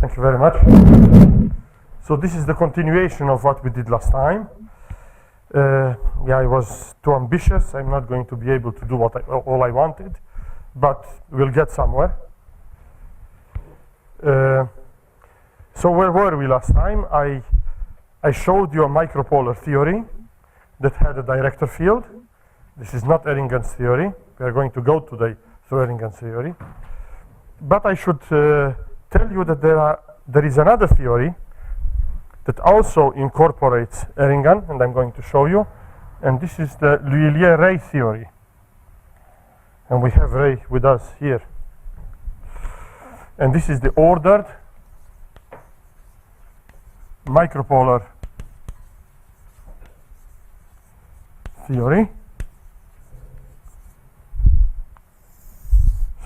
Thank you very much. So this is the continuation of what we did last time. Yeah, I was too ambitious. I'm not going to be able to do all I wanted, but we'll get somewhere. So where were we last time? I showed you a micropolar theory that had a director field. This is not Ehringen's theory. We are going to go today through Ehringen's theory. But I should tell you that there is another theory that also incorporates Ehringen, and I'm going to show you. And this is the L'Huillier-Ray theory. And we have Ray with us here. And this is the ordered micropolar theory.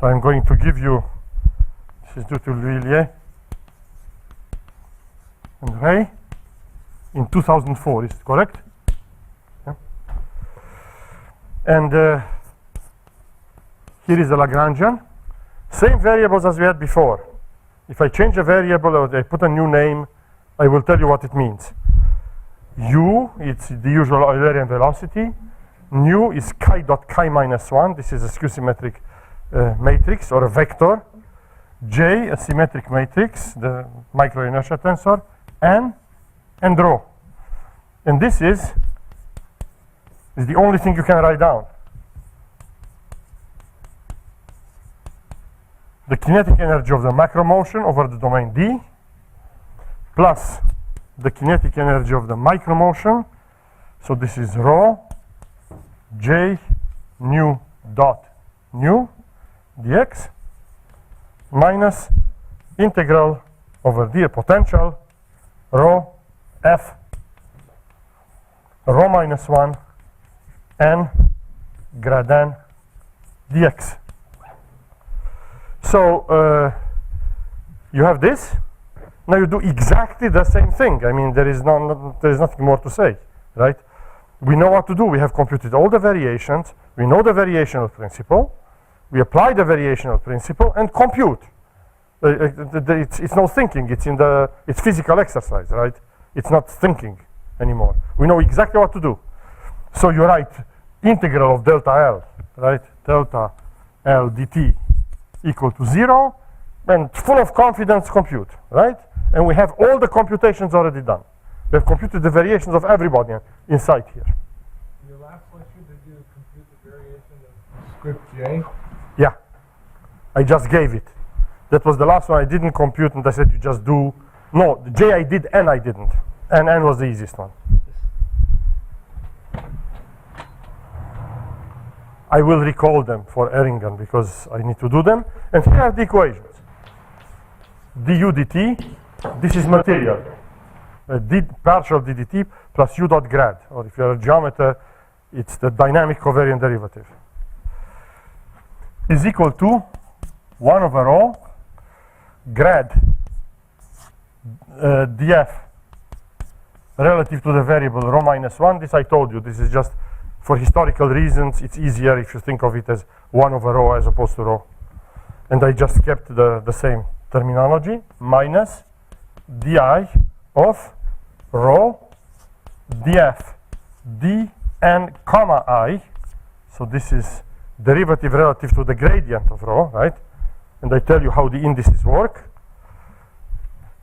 So I'm going to give you, this is due to L'Huillier and Ray in 2004, is it correct? Yeah. And here is the Lagrangian. Same variables as we had before. If I change a variable or I put a new name, I will tell you what it means. U, it's the usual Eulerian velocity. Nu is chi dot chi minus 1. This is a skew-symmetric matrix or a vector. J, a symmetric matrix, the micro-inertia tensor. N and rho. And this is the only thing you can write down. The kinetic energy of the macro motion over the domain D plus the kinetic energy of the micro motion. So this is rho J nu dot nu dx minus integral over d potential rho f rho minus 1 n grad n dx. So you have this. Now you do exactly the same thing. I mean, there is nothing more to say, right? We know what to do. We have computed all the variations. We know the variational principle. We apply the variational principle and compute. It's no thinking. It's physical exercise, right? It's not thinking anymore. We know exactly what to do. So you write integral of delta L, right? Delta L dt equal to 0, and full of confidence compute, right? And we have all the computations already done. We have computed the variations of everybody inside here. In your last lecture, did you compute the variation of script J? Yeah, I just gave it. That was the last one I didn't compute, and I said you just do. No, the J I did, N I didn't. And N was the easiest one. I will recall them for Ehringen because I need to do them. And here are the equations. du dt, this is material. Partial ddt plus u dot grad. Or if you're a geometer, it's the dynamic covariant derivative. Is equal to 1 over rho grad df relative to the variable rho minus 1. This I told you. This is just for historical reasons. It's easier if you think of it as 1 over rho as opposed to rho. And I just kept the same terminology. Minus di of rho df dn comma I. So this is derivative relative to the gradient of rho, right? And I tell you how the indices work.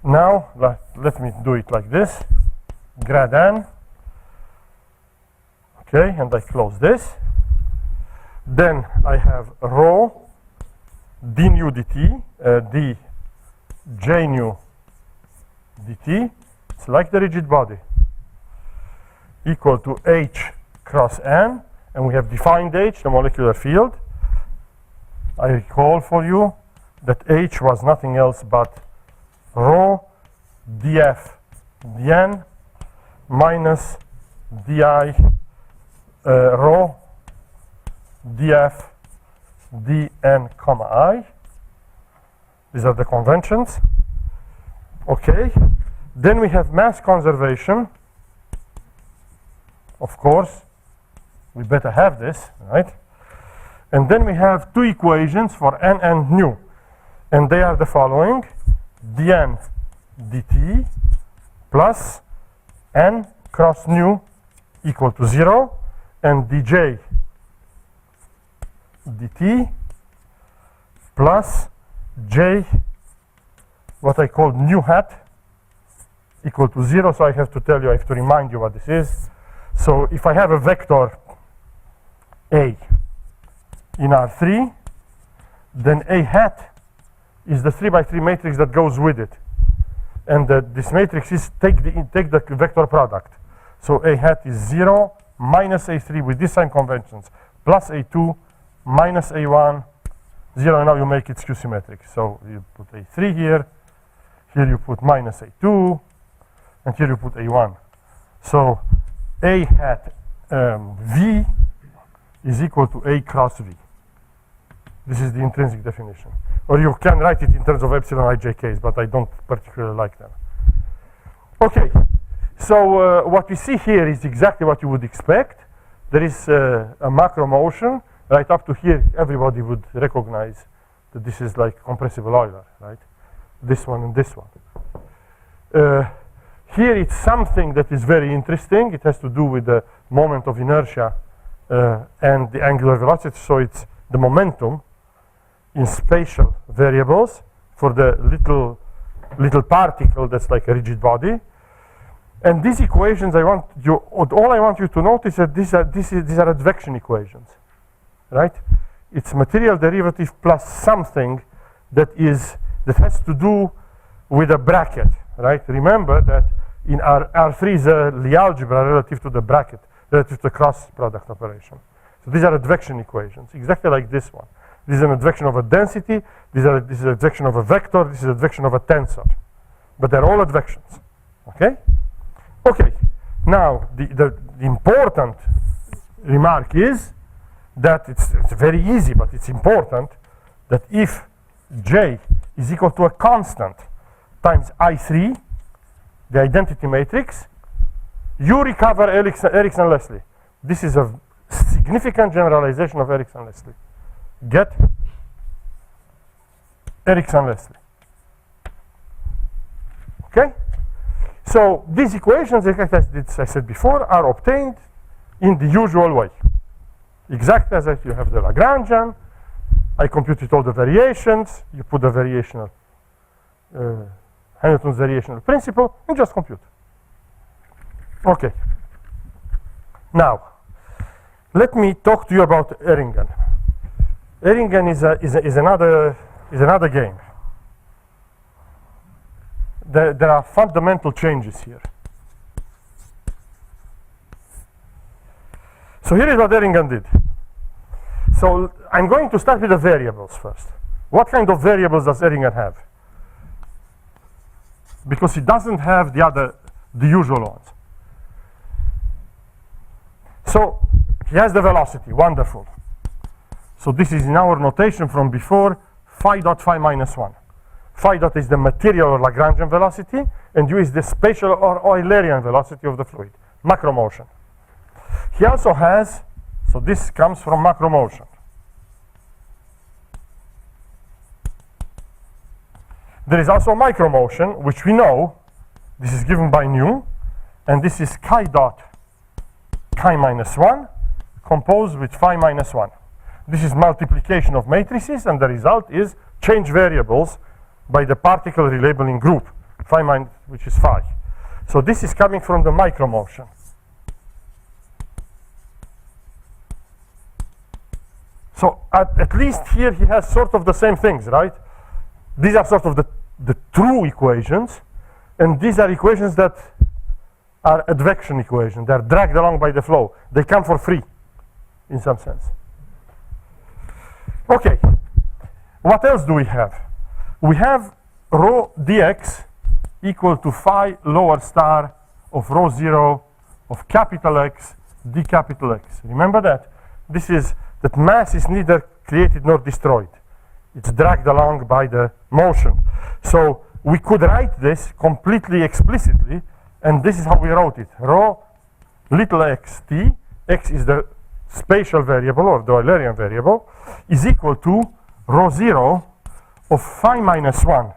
Now, let me do it like this. Grad n. Okay, and I close this. Then I have rho d nu dt, d j nu dt. It's like the rigid body. Equal to h cross n. And we have defined h, the molecular field. I recall for you that h was nothing else but rho df dn minus di rho df dn comma I. These are the conventions. Okay. Then we have mass conservation. Of course, we better have this, right? And then we have two equations for n and nu. And they are the following. dn dt plus n cross nu equal to 0, and dj dt plus j, what I call nu hat, equal to 0. So I have to tell you, I have to remind you what this is. So if I have a vector A in R3, then A hat is the 3 by 3 matrix that goes with it. And this matrix is take the vector product. So A hat is 0 minus A3 with these sign conventions, plus A2 minus A1, 0, and now you make it skew-symmetric. So you put A3 here you put minus A2, and here you put A1. So A hat V is equal to A cross V. This is the intrinsic definition. Or you can write it in terms of epsilon ijk's, but I don't particularly like them. Okay, so what we see here is exactly what you would expect. There is a macro motion. Right up to here, everybody would recognize that this is like compressible Euler, right? This one and this one. Here it's something that is very interesting. It has to do with the moment of inertia and the angular velocity. So it's the momentum in spatial variables for the little particle that's like a rigid body. And these equations, all I want you to notice that these are advection equations, right? It's material derivative plus something that has to do with a bracket, right? Remember that in R3 is a Lie algebra relative to the bracket, relative to the cross product operation. So these are advection equations, exactly like this one. This is an advection of a density, this is an advection of a vector, this is an advection of a tensor. But they're all advections, okay? Okay, now the important remark is that it's very easy, but it's important that if J is equal to a constant times I3, the identity matrix, you recover Erickson-Leslie. This is a significant generalization of Erickson-Leslie. Get Erickson-Leslie. Okay? So these equations, as I said before, are obtained in the usual way. Exactly as if you have the Lagrangian, I computed all the variations, you put the variational, Hamilton's variational principle, and just compute. Okay. Now, let me talk to you about Erringen. Erringen is another game. There are fundamental changes here. So here is what Erringen did. So I'm going to start with the variables first. What kind of variables does Erringen have? Because it doesn't have the usual ones. So he has the velocity, wonderful. So this is in our notation from before, phi dot phi minus 1. Phi dot is the material or Lagrangian velocity, and u is the spatial or Eulerian velocity of the fluid, macro motion. He also has, so this comes from macro motion. There is also micro motion, which we know, this is given by nu, and this is chi dot chi minus 1, composed with phi minus 1. This is multiplication of matrices, and the result is change variables by the particle relabeling group, which is phi. So this is coming from the micro motion. So at least here he has sort of the same things, right? These are sort of the true equations, and these are equations that are advection equations. They're dragged along by the flow. They come for free, in some sense. Okay, what else do we have? We have rho dx equal to phi lower star of rho 0 of capital X d capital X. Remember that? This is that mass is neither created nor destroyed. It's dragged along by the motion. So we could write this completely explicitly, and this is how we wrote it. Rho little x t, x is the spatial variable or the Eulerian variable, is equal to rho 0 of phi minus 1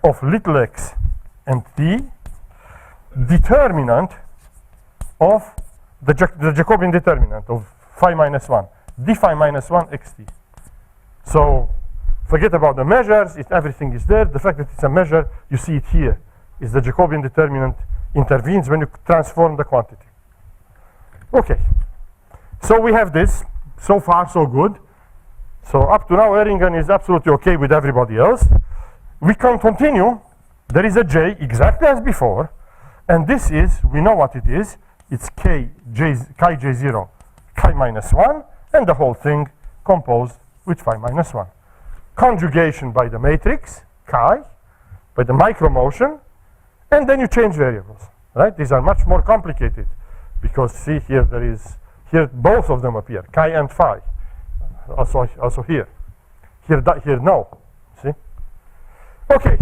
of little x and t determinant of the Jacobian determinant of phi minus 1, d phi minus 1 xt. So forget about the measures, everything is there. The fact that it's a measure, you see it here, is the Jacobian determinant intervenes when you transform the quantity. Okay, so we have this. So far, so good. So up to now, Ehringen is absolutely okay with everybody else. We can continue. There is a j exactly as before, and this is, we know what it is. It's chi j0, chi minus 1, and the whole thing composed with phi minus 1. Conjugation by the matrix, chi, by the micromotion, and then you change variables, right? These are much more complicated because see here there is, here both of them appear, chi and phi, also here. Here no, see? Okay,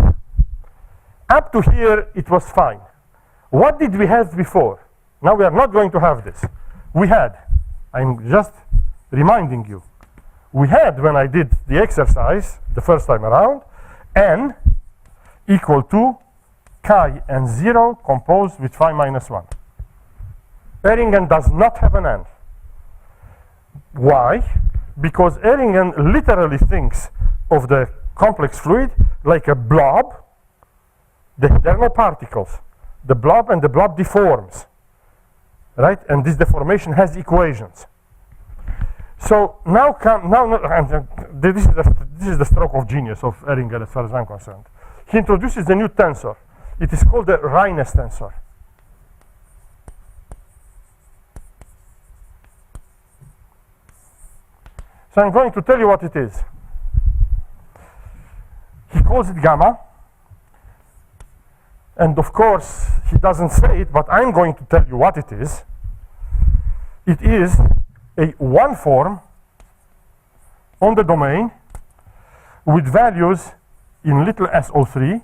up to here it was fine. What did we have before? Now we are not going to have this. We had, I'm just reminding you, we had, when I did the exercise the first time around, n equal to chi and 0 composed with phi minus 1. Ehringen does not have an n. Why? Because Ehringen literally thinks of the complex fluid like a blob. There are no particles. The blob and the blob deforms, right? And this deformation has equations. So now, this is the stroke of genius of Ehringen as far as I'm concerned. He introduces the new tensor. It is called the Reines tensor. So I'm going to tell you what it is. He calls it gamma. And of course, he doesn't say it, but I'm going to tell you what it is. It is a one form on the domain with values in little SO3,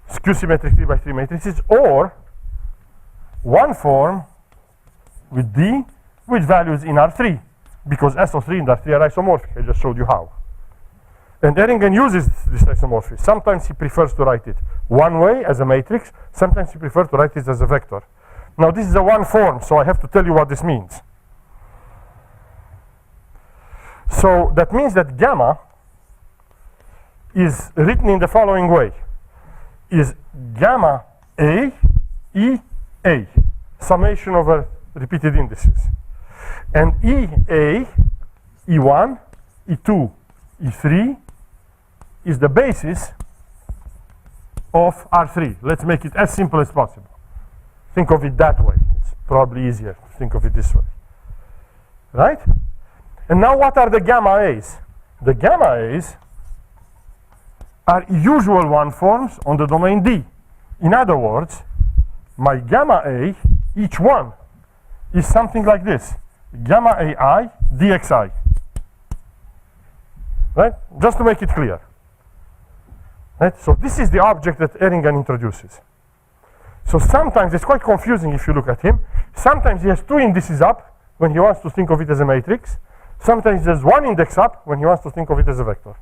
skew-symmetric 3 by 3 matrices, or one form with D with values in R3, because SO3 and R3 are isomorphic. I just showed you how. And Ehringen uses this isomorphism. Sometimes he prefers to write it one way as a matrix. Sometimes he prefers to write it as a vector. Now this is a one form, so I have to tell you what this means. So that means that gamma is written in the following way. Is gamma A, E, A, summation over repeated indices. And EA, E1, E2, E3 is the basis of R3. Let's make it as simple as possible. Think of it that way. It's probably easier to think of it this way. Right? And now what are the gamma A's? The gamma A's are usual one forms on the domain D. In other words, my gamma A, each one, is something like this. Gamma AI dxi. Right? Just to make it clear. Right? So this is the object that Ehringen introduces. So sometimes it's quite confusing if you look at him. Sometimes he has two indices up when he wants to think of it as a matrix. Sometimes there's one index up when he wants to think of it as a vector.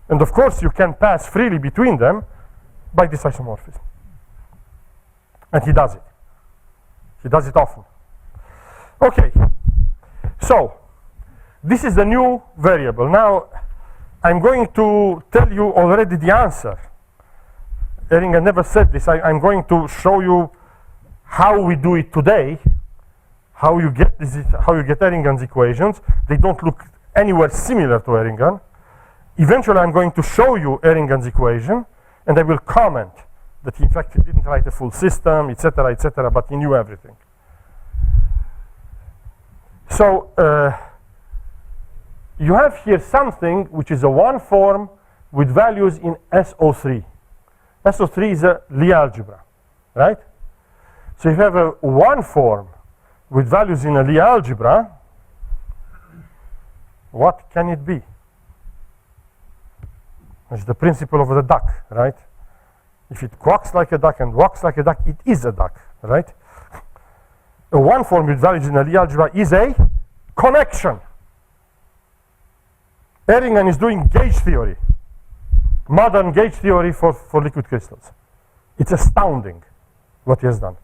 And of course you can pass freely between them by this isomorphism. And he does it. He does it often. Okay, so this is the new variable. Now I'm going to tell you already the answer. Ehringen never said this. I'm going to show you how we do it today, how you get this, how you get Ehringen's equations. They don't look anywhere similar to Ehringen. Eventually I'm going to show you Ehringen's equation, and I will comment that in fact he didn't write a full system, etc., but he knew everything. So you have here something which is a one form with values in SO3. SO3 is a Lie algebra, right? So if you have a one form with values in a Lie algebra, what can it be? It's the principle of the duck, right? If it quacks like a duck and walks like a duck, it is a duck, right? A one form with values in a Lie algebra is a connection. Ehringen is doing gauge theory. modern gauge theory for liquid crystals. It's astounding what he has done.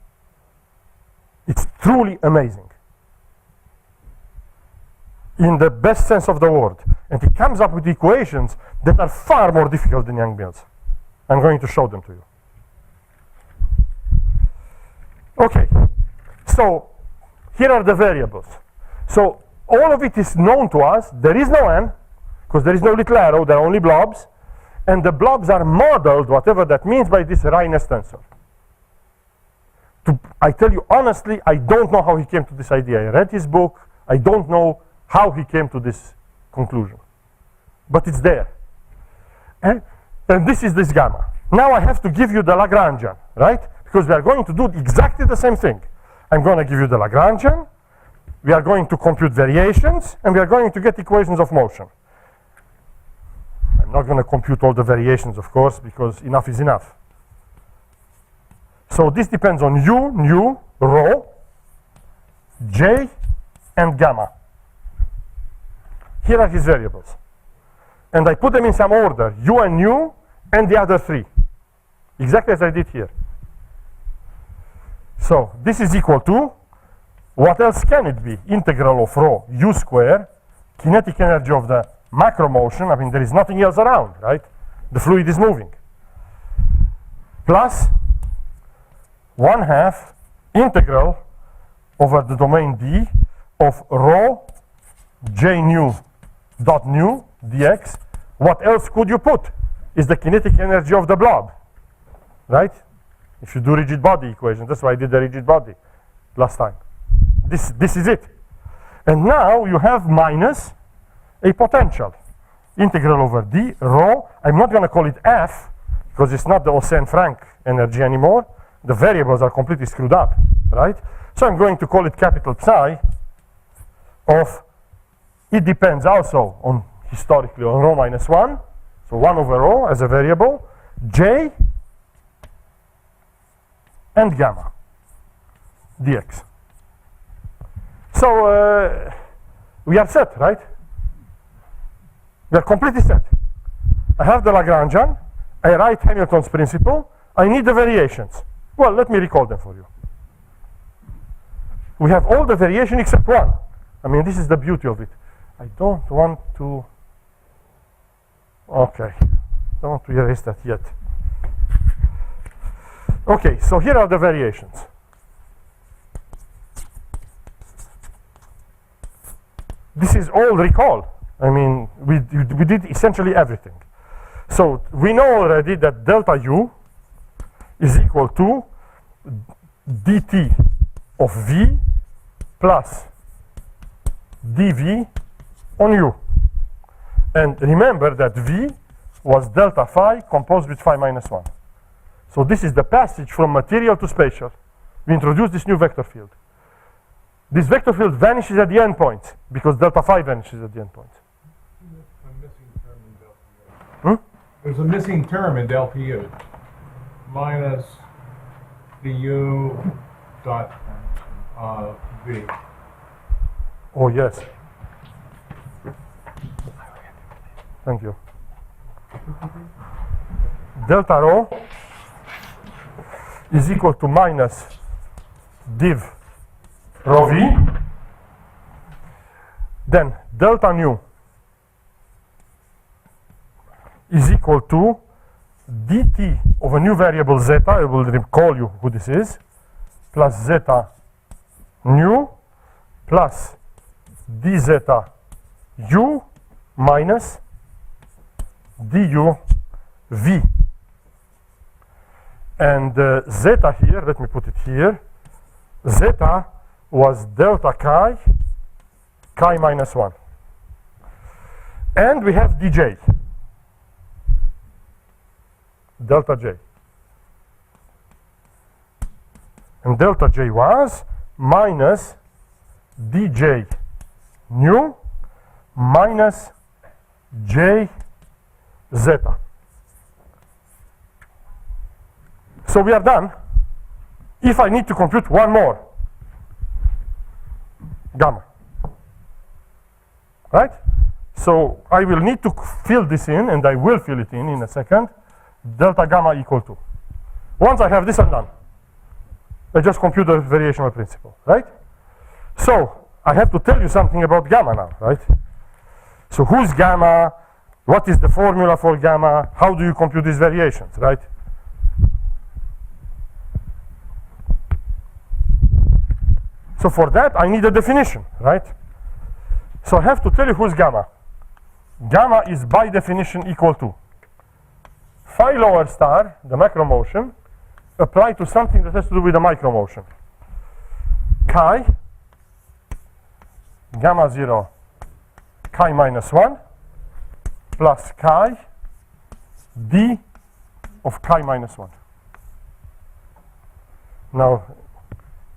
It's truly amazing, in the best sense of the word. And he comes up with equations that are far more difficult than Young-Mills. I'm going to show them to you. Okay, so here are the variables. So all of it is known to us. There is no n, because there is no little arrow, there are only blobs. And the blobs are modeled, whatever that means, by this Reines tensor. I tell you honestly, I don't know how he came to this idea. I read his book. I don't know how he came to this conclusion. But it's there. And this is this gamma. Now I have to give you the Lagrangian, right? Because we are going to do exactly the same thing. I'm going to give you the Lagrangian. We are going to compute variations, and we are going to get equations of motion. I'm not going to compute all the variations, of course, because enough is enough. So this depends on u, nu, rho, j, and gamma. Here are his variables. And I put them in some order, u and nu, and the other three. Exactly as I did here. So this is equal to, what else can it be? Integral of rho u square, kinetic energy of the macro motion. I mean, there is nothing else around, right? The fluid is moving. Plus 1/2 integral over the domain D of rho j nu dot nu dx. What else could you put? Is the kinetic energy of the blob, right? If you do rigid body equation, that's why I did the rigid body last time. This is it. And now you have minus a potential. Integral over d, rho, I'm not going to call it F, because it's not the Ose-Frank energy anymore. The variables are completely screwed up, right? So I'm going to call it capital psi of, it depends also on, historically, on rho minus 1. So 1 over rho as a variable, j and gamma dx. So we are set, right? We are completely set. I have the Lagrangian. I write Hamilton's principle. I need the variations. Well, let me recall them for you. We have all the variation except one. I mean, this is the beauty of it. I don't want to... Okay. Don't want to erase that yet. Okay, so here are the variations. This is all recall. I mean, we did essentially everything. So we know already that delta u is equal to dt of v plus dv on u. And remember that v was delta phi composed with phi minus 1. So this is the passage from material to spatial. We introduced this new vector field. This vector field vanishes at the endpoint because delta phi vanishes at the endpoint. There's a missing term in del Pu. Minus du dot v. Oh, yes. Thank you. Delta rho is equal to minus div rho v. Then delta nu is equal to dt of a new variable zeta. I will recall you who this is, plus zeta nu plus d zeta u minus du v. And zeta here, let me put it here, zeta was delta chi, chi minus 1. And we have dj, delta j. And delta j was minus dj nu minus j zeta. So we are done. If I need to compute one more, gamma. Right? So I will need to fill this in, and I will fill it in a second. Delta gamma equal to. Once I have this, I'm done. I just compute the variational principle, right? So I have to tell you something about gamma now, right? So who's gamma? What is the formula for gamma? How do you compute these variations, right? So for that, I need a definition, right? So I have to tell you who's gamma. Gamma is by definition equal to phi lower star, the macro motion, applied to something that has to do with the micro motion. Chi, gamma 0, chi minus 1, plus chi d of chi minus 1. Now,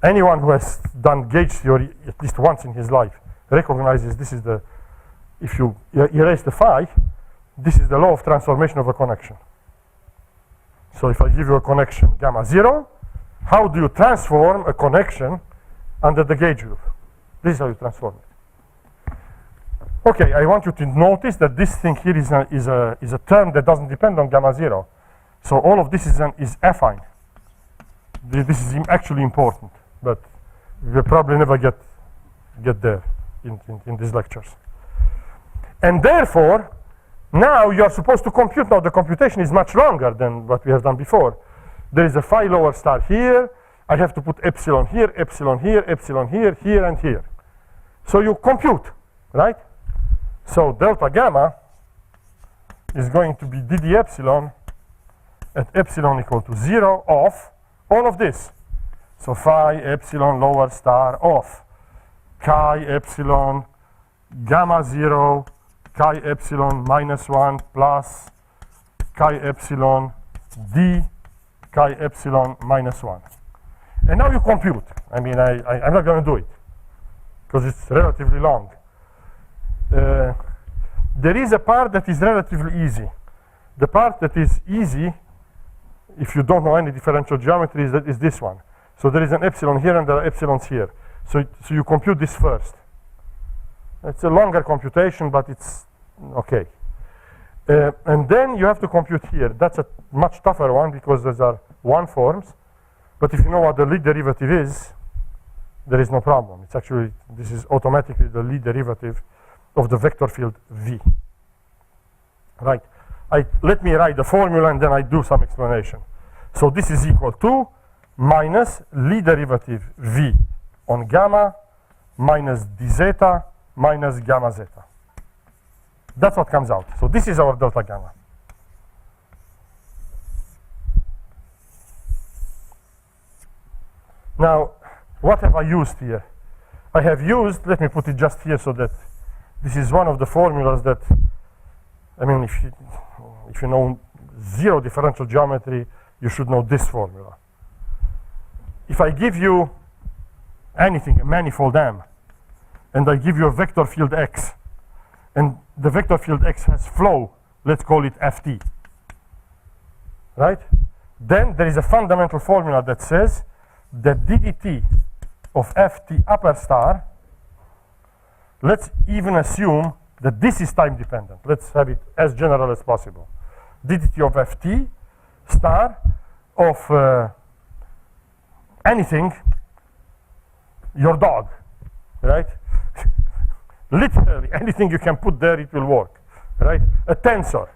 anyone who has done gauge theory at least once in his life recognizes this is the, if you erase the phi, this is the law of transformation of a connection. So if I give you a connection gamma 0, how do you transform a connection under the gauge group? This is how you transform it. Okay, I want you to notice that this thing here is a term that doesn't depend on gamma 0. So all of this is affine. This is actually important, but we'll probably never get there in these lectures. And therefore, now you're supposed to compute. Now the computation is much longer than what we have done before. There is a phi lower star here. I have to put epsilon here, epsilon here, epsilon here, here, and here. So you compute, right? So delta gamma is going to be dd epsilon at epsilon equal to 0 of all of this. So phi epsilon lower star of chi epsilon gamma 0 chi epsilon minus 1 plus chi epsilon d chi epsilon minus 1. And now you compute. I mean, I'm not going to do it because it's relatively long. There is a part that is relatively easy. The part that is easy, if you don't know any differential geometry, is this one. So there is an epsilon here and there are epsilons here. So you compute this first. It's a longer computation, but it's okay. And then you have to compute here. That's a much tougher one because those are one forms. But if you know what the lead derivative is, there is no problem. It's actually, this is automatically the lead derivative of the vector field V. Right. Let me write the formula and then I do some explanation. So this is equal to minus lead derivative V on gamma minus d zeta minus gamma zeta. That's what comes out. So this is our delta gamma. Now, what have I used here? I have used, let me put it just here so that this is one of the formulas that, I mean, if you know zero differential geometry, you should know this formula. If I give you anything, a manifold M, and I give you a vector field X, and the vector field X has flow, let's call it Ft, right? Then there is a fundamental formula that says that ddt of Ft upper star, let's even assume that this is time dependent. Let's have it as general as possible. ddt of Ft star of anything, your dog, right? Literally, anything you can put there, it will work, right? A tensor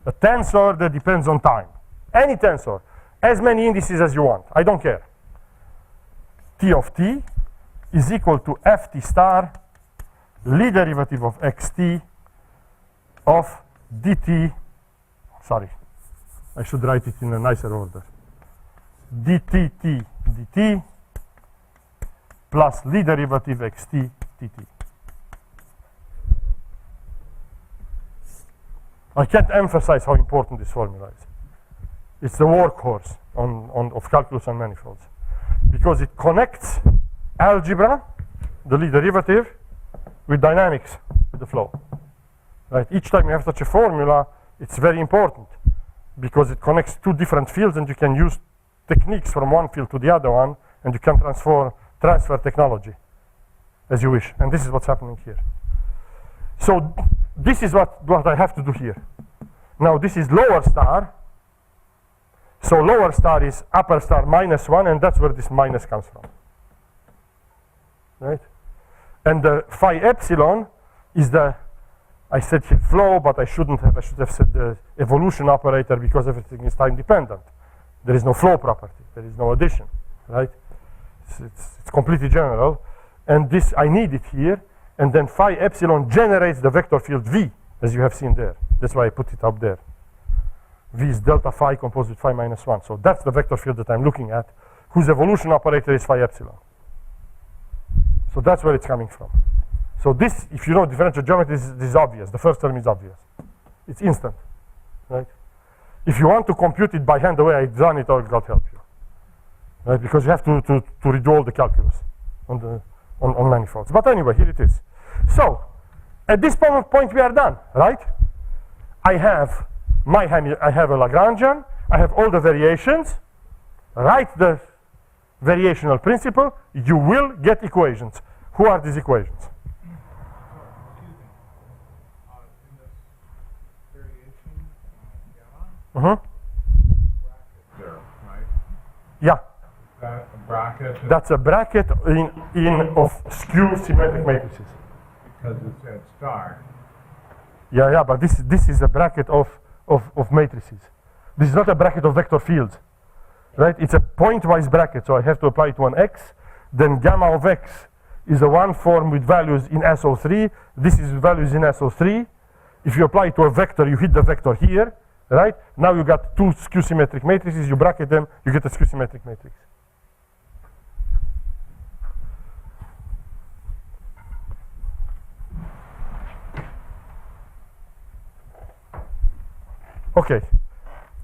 that depends on time. Any tensor, as many indices as you want, I don't care. T of t is equal to Ft star, lead derivative of xt of dt, sorry, I should write it in a nicer order. dtt dt plus lead derivative xt dt. I can't emphasize how important this formula is. It's the workhorse of calculus and manifolds because it connects algebra, the lead derivative, with dynamics, with the flow. Right? Each time you have such a formula, it's very important because it connects two different fields and you can use techniques from one field to the other one and you can transfer technology as you wish. And this is what's happening here. So this is what I have to do here. Now this is lower star. So lower star is upper star minus 1, and that's where this minus comes from. Right? And the phi epsilon is the, I said here flow, but I shouldn't have. I should have said the evolution operator, because everything is time dependent. There is no flow property. There is no addition. Right? It's completely general. And this, I need it here. And then phi epsilon generates the vector field V, as you have seen there. That's why I put it up there. V is delta phi composed with phi minus 1. So that's the vector field that I'm looking at, whose evolution operator is phi epsilon. So that's where it's coming from. So this, if you know differential geometry, this is obvious. The first term is obvious. It's instant. Right? If you want to compute it by hand the way I've done it, God help you. Right? Because you have to redo all the calculus on manifolds. But anyway, here it is. So at this point we are done, right? I have I have a Lagrangian, I have all the variations. Write the variational principle, you will get equations. Who are these equations? In this variation, gamma, bracket there, right? Yeah. That a bracket That's a bracket of skew symmetric matrices. because it's at star. Yeah, but this is a bracket of matrices. This is not a bracket of vector fields, right? It's a pointwise bracket, so I have to apply it to an x. Then gamma of x is a one form with values in SO3. This is values in SO3. If you apply it to a vector, you hit the vector here, right? Now you got two skew symmetric matrices, you bracket them, you get a skew symmetric matrix. Okay,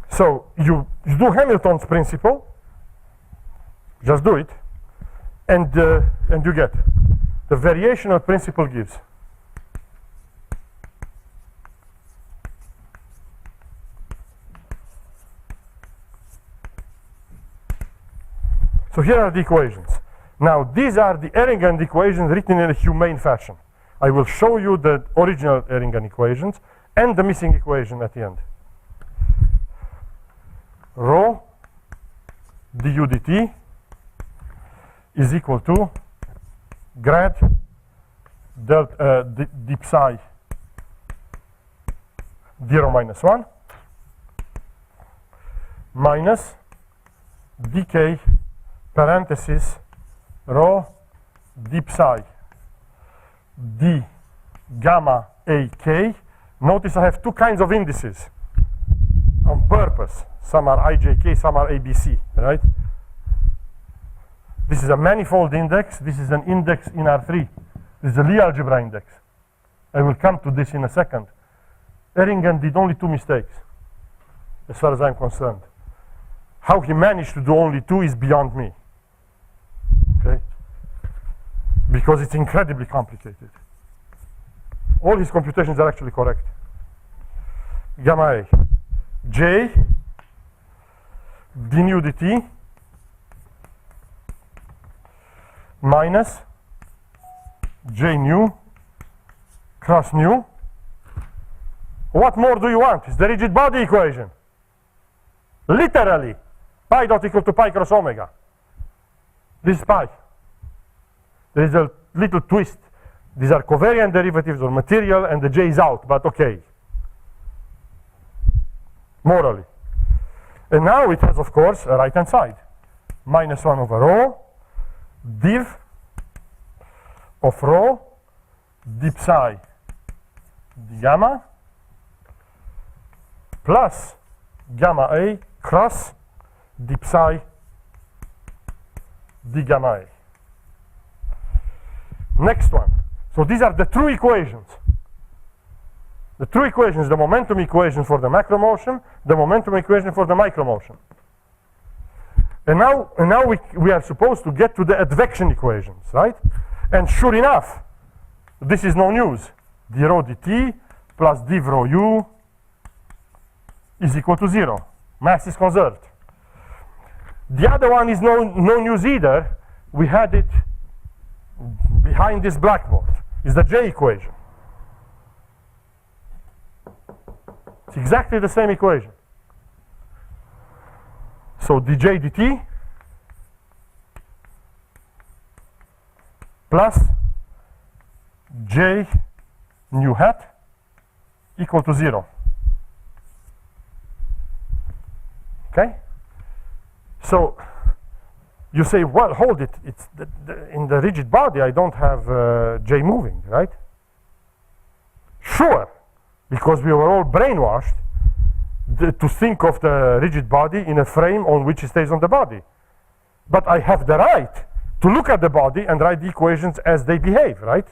so you do Hamilton's principle, just do it, and you get the variational principle gives so here are the equations. Now these are the Erringan equations written in a humane fashion. I will show you the original Erringan equations and the missing equation at the end. Rho du dt is equal to grad delta d psi d rho minus 1 minus dk parenthesis rho d psi d gamma ak. Notice I have two kinds of indices on purpose. Some are ijk, some are abc, right? This is a manifold index. This is an index in R3. This is a Lie algebra index. I will come to this in a second. Erringan did only two mistakes, as far as I'm concerned. How he managed to do only two is beyond me. Okay? Because it's incredibly complicated. All his computations are actually correct. Gamma A. J d nu dt minus j nu cross nu. What more do you want? It's the rigid body equation. Literally, pi dot equal to pi cross omega. This is pi. There is a little twist. These are covariant derivatives or material, and the j is out, but okay. Morally. And now it has, of course, a right-hand side. Minus 1 over rho div of rho d psi d gamma plus gamma A cross d psi d gamma A. Next one. So these are the true equations. The true equations, the momentum equation for the macro motion, the momentum equation for the micro motion. And now we are supposed to get to the advection equations, right? And sure enough, this is no news. D rho dt plus div rho u is equal to 0. Mass is conserved. The other one is no news either. We had it behind this blackboard. Is the J equation. It's exactly the same equation. So dj dt plus j nu hat equal to 0. Okay? So you say, well, hold it. It's in the rigid body, I don't have j moving, right? Sure, because we were all brainwashed to think of the rigid body in a frame on which it stays on the body. But I have the right to look at the body and write the equations as they behave, right?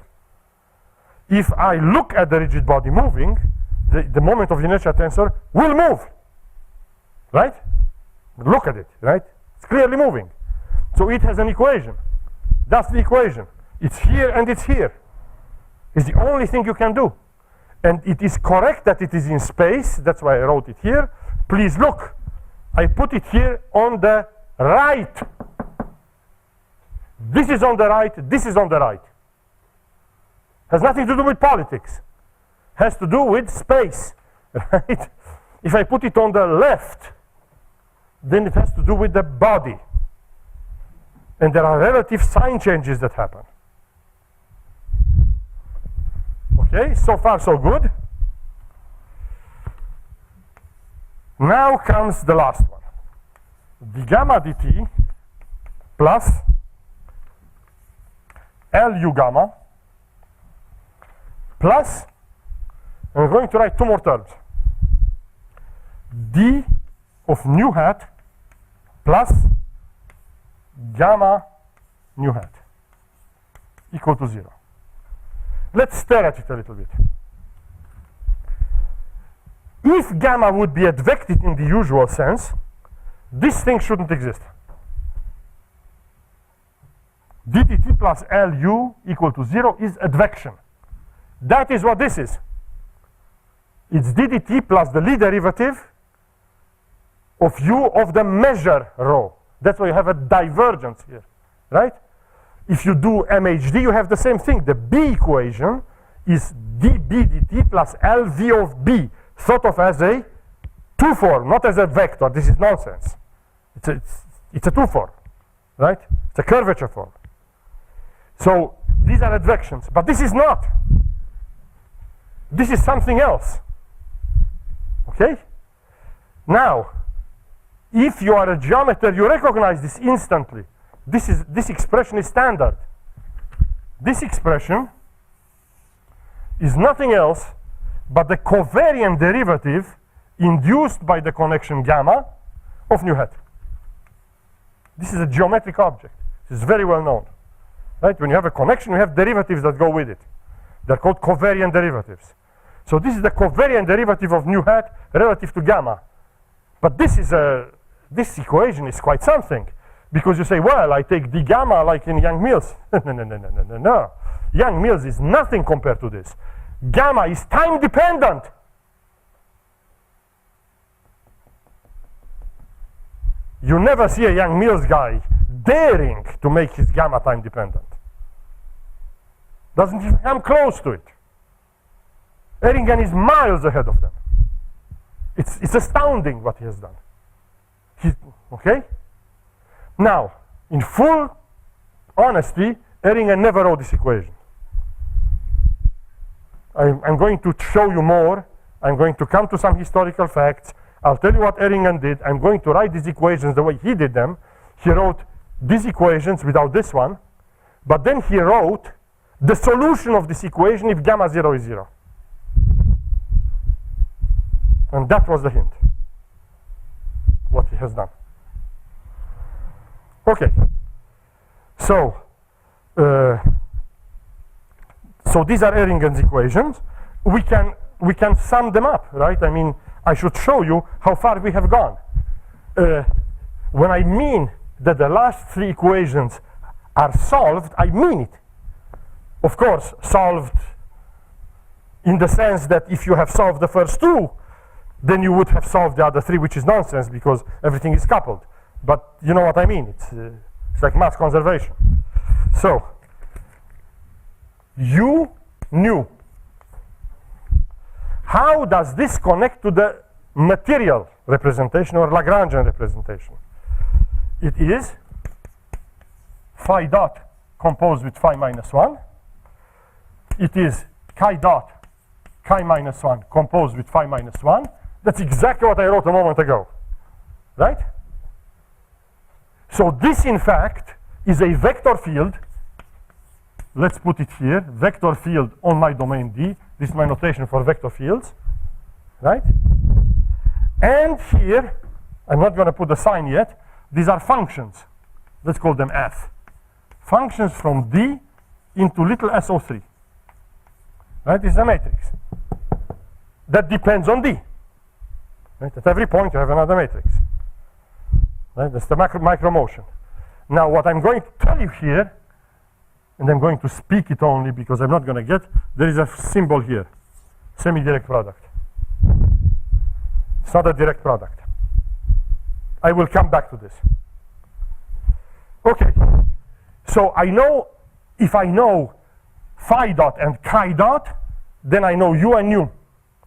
If I look at the rigid body moving, the moment of inertia tensor will move, right? Look at it, right? It's clearly moving. So it has an equation. That's the equation. It's here and it's here. It's the only thing you can do. And it is correct that it is in space. That's why I wrote it here. Please look. I put it here on the right. This is on the right. This is on the right. Has nothing to do with politics. Has to do with space, right? If I put it on the left, then it has to do with the body. And there are relative sign changes that happen. Okay, so far so good. Now comes the last one. D gamma dt plus Lu gamma plus, I'm going to write two more terms. D of nu hat plus gamma nu hat equal to 0. Let's stare at it a little bit. If gamma would be advected in the usual sense, this thing shouldn't exist. ddt plus Lu equal to 0 is advection. That is what this is. It's ddt plus the Lie derivative of u of the measure rho. That's why you have a divergence here, right? If you do MHD, you have the same thing. The B equation is dB dt plus LV of B, thought of as a two form, not as a vector. This is nonsense. It's a two form, right? It's a curvature form. So these are advections, but this is not. This is something else. Okay? Now, if you are a geometer, you recognize this instantly. This expression is standard. This expression is nothing else but the covariant derivative induced by the connection gamma of nu hat. This is a geometric object. This is very well known. Right? When you have a connection, you have derivatives that go with it. They're called covariant derivatives. So this is the covariant derivative of nu hat relative to gamma. But this equation is quite something. Because you say, well, I take d gamma like in Young-Mills. No. Young-Mills is nothing compared to this. Gamma is time dependent. You never see a Young-Mills guy daring to make his gamma time dependent. Doesn't even come close to it. Erringen is miles ahead of them. It's astounding what he has done. Okay? Now, in full honesty, Erringen never wrote this equation. I'm going to show you more. I'm going to come to some historical facts. I'll tell you what Erringen did. I'm going to write these equations the way he did them. He wrote these equations without this one, but then he wrote the solution of this equation if gamma 0 is 0. And that was the hint, what he has done. Okay, so these are Erringen's equations. We can sum them up, right? I mean, I should show you how far we have gone. When I mean that the last three equations are solved, I mean it. Of course, solved in the sense that if you have solved the first two, then you would have solved the other three, which is nonsense because everything is coupled. But you know what I mean. It's like mass conservation. So, u nu How does this connect to the material representation or Lagrangian representation? It is phi dot composed with phi minus 1. It is chi dot chi minus 1 composed with phi minus 1. That's exactly what I wrote a moment ago, right? So this, in fact, is a vector field. Let's put it here, vector field on my domain D. This is my notation for vector fields, right? And here, I'm not going to put the sign yet, these are functions. Let's call them F. Functions from D into little SO3. Right? This is a matrix. That depends on D. Right? At every point you have another matrix. Right? That's the micro motion. Now what I'm going to tell you here, and I'm going to speak it only because I'm not going to get, there is a symbol here, semi-direct product. It's not a direct product. I will come back to this. Okay, so I know, if I know phi dot and chi dot, then I know u and nu.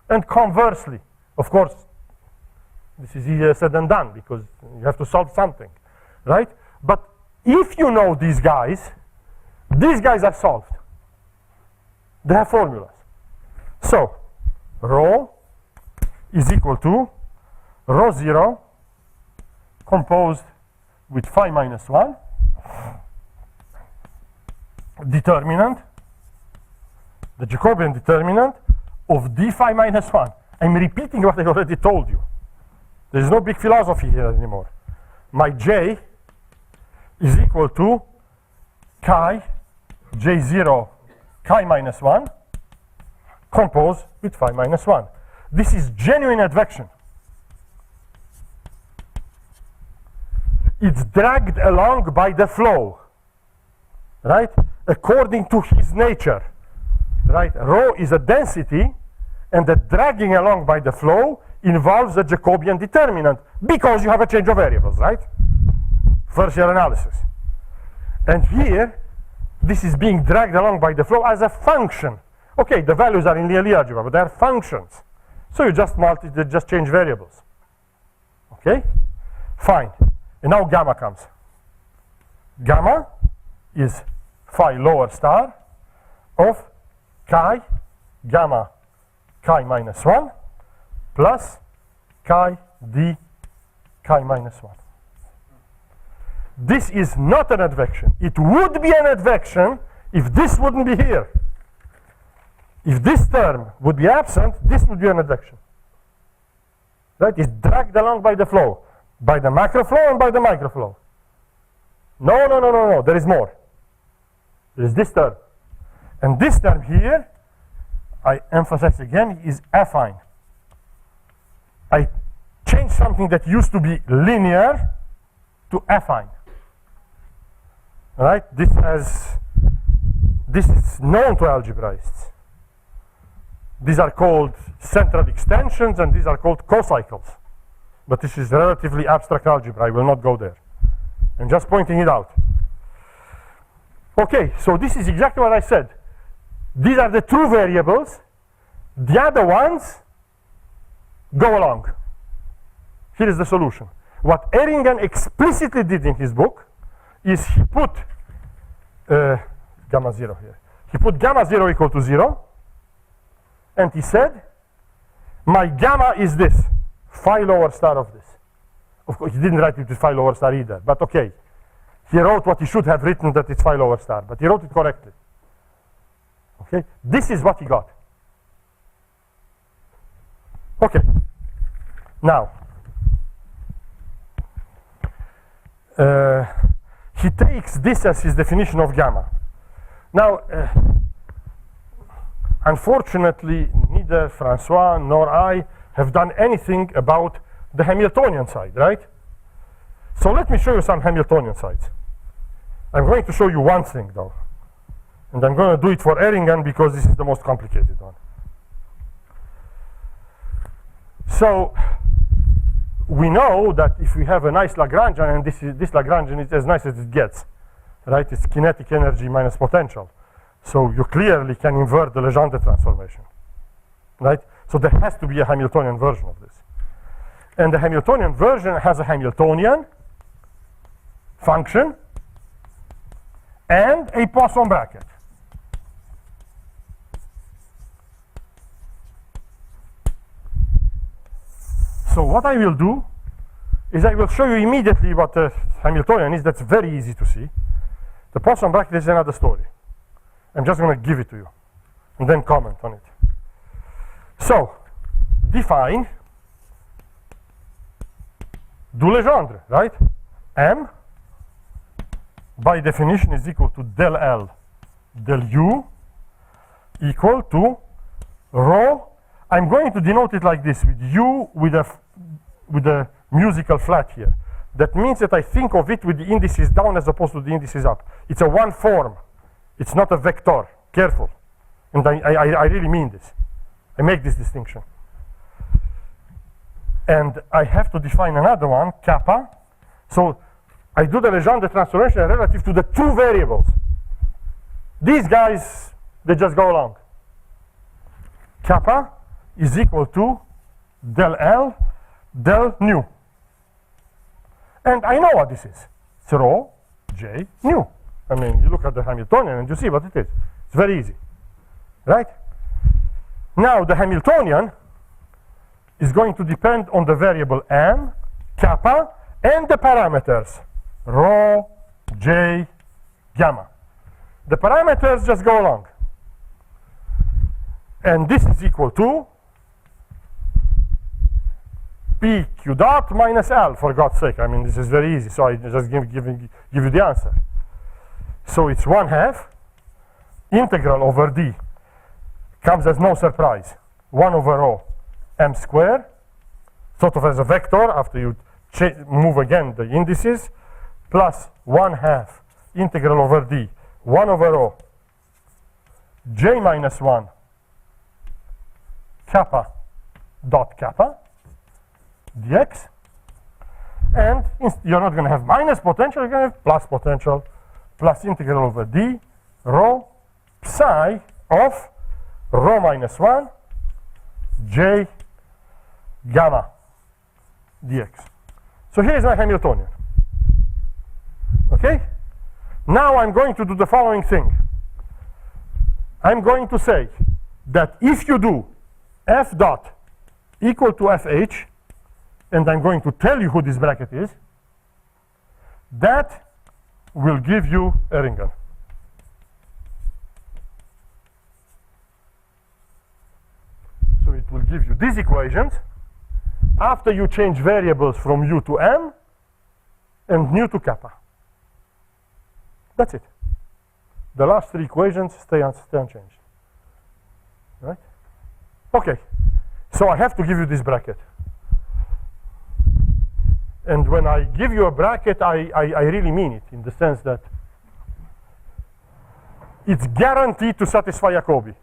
And conversely, of course, this is easier said than done because you have to solve something, right? But if you know these guys are solved. They have formulas. So, rho is equal to rho 0 composed with phi minus 1 determinant, the Jacobian determinant of d phi minus 1. I'm repeating what I already told you. There is no big philosophy here anymore. My j is equal to chi j0 chi minus 1 composed with phi minus 1. This is genuine advection. It's dragged along by the flow, right? According to his nature, right? Rho is a density, and the dragging along by the flow involves a Jacobian determinant because you have a change of variables, right? First year analysis. And here, this is being dragged along by the flow as a function. Okay, the values are in Lie algebra, but they are functions. So you just just change variables. Okay? Fine. And now gamma comes. Gamma is phi lower star of chi gamma chi minus 1 plus chi d chi minus 1. This is not an advection. It would be an advection if this wouldn't be here. If this term would be absent, this would be an advection. Right? It's dragged along by the flow, by the macro flow and by the micro flow. No, no, no, no, no. There is more. There is this term. And this term here, I emphasize again, is affine. I changed something that used to be linear to affine. Right? This is known to algebraists. These are called central extensions and these are called cocycles. But this is relatively abstract algebra. I will not go there. I'm just pointing it out. Okay, so this is exactly what I said. These are the true variables. The other ones go along. Here is the solution. What Ehringen explicitly did in his book is he put gamma 0 here. He put gamma 0 equal to 0. And he said, my gamma is this, phi lower star of this. Of course, he didn't write it with phi lower star either, but okay. He wrote what he should have written, that it's phi lower star, but he wrote it correctly. Okay, this is what he got. Okay, now, he takes this as his definition of gamma. Now, unfortunately, neither Francois nor I have done anything about the Hamiltonian side, right? So let me show you some Hamiltonian sides. I'm going to show you one thing, though. And I'm going to do it for Ehringen because this is the most complicated one. So we know that if we have a nice Lagrangian, and this Lagrangian is as nice as it gets, right? It's kinetic energy minus potential. So you clearly can invert the Legendre transformation, right? So there has to be a Hamiltonian version of this. And the Hamiltonian version has a Hamiltonian function and a Poisson bracket. So what I will do is I will show you immediately what the Hamiltonian is. That's very easy to see. The Poisson bracket is another story. I'm just going to give it to you and then comment on it. So, define du Legendre, right? M, by definition, is equal to del L del U equal to rho. I'm going to denote it like this, with U with a musical flat here. That means that I think of it with the indices down as opposed to the indices up. It's a one form. It's not a vector. Careful. And I really mean this. I make this distinction. And I have to define another one, kappa. So I do the Legendre transformation relative to the two variables. These guys, they just go along. Kappa is equal to del L del nu. And I know what this is. It's rho J nu. I mean, you look at the Hamiltonian and you see what it is. It's very easy, right? Now, the Hamiltonian is going to depend on the variable m, kappa, and the parameters rho, J, gamma. The parameters just go along. And this is equal to P Q dot minus L, for God's sake. I mean, this is very easy, so I just give you the answer. So it's 1/2 integral over D, comes as no surprise, 1 over rho m squared, sort of as a vector after you move again the indices, plus 1/2 integral over D, 1 over rho J minus 1 kappa dot kappa dx. And you're not going to have minus potential, you're going to have plus potential, plus integral over D rho psi of rho minus 1 J gamma dx. So here's my Hamiltonian. Okay? Now I'm going to do the following thing. I'm going to say that if you do f dot equal to fh, and I'm going to tell you who this bracket is, that will give you Erringen. So it will give you these equations after you change variables from u to m and nu to kappa. That's it. The last three equations stay unchanged. Right? Okay. So I have to give you this bracket. And when I give you a bracket, I really mean it, in the sense that it's guaranteed to satisfy Jacobi.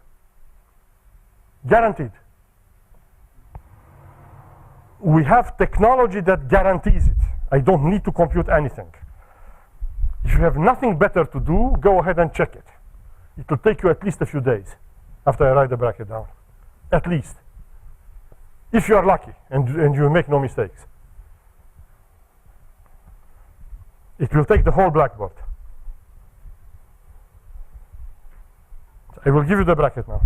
Guaranteed. We have technology that guarantees it. I don't need to compute anything. If you have nothing better to do, go ahead and check it. It will take you at least a few days after I write the bracket down. At least. If you are lucky and you make no mistakes. It will take the whole blackboard. I will give you the bracket now.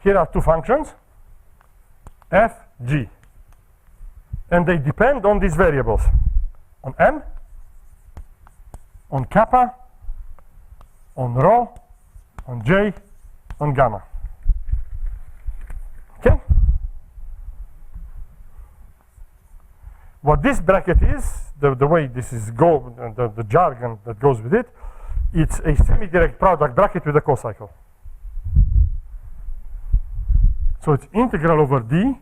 Here are two functions, f, g. And they depend on these variables. On m, on kappa, on rho, on j, on gamma. Okay? What this bracket is, the way this is the jargon that goes with it, it's a semi-direct product bracket with a cocycle. So it's integral over d,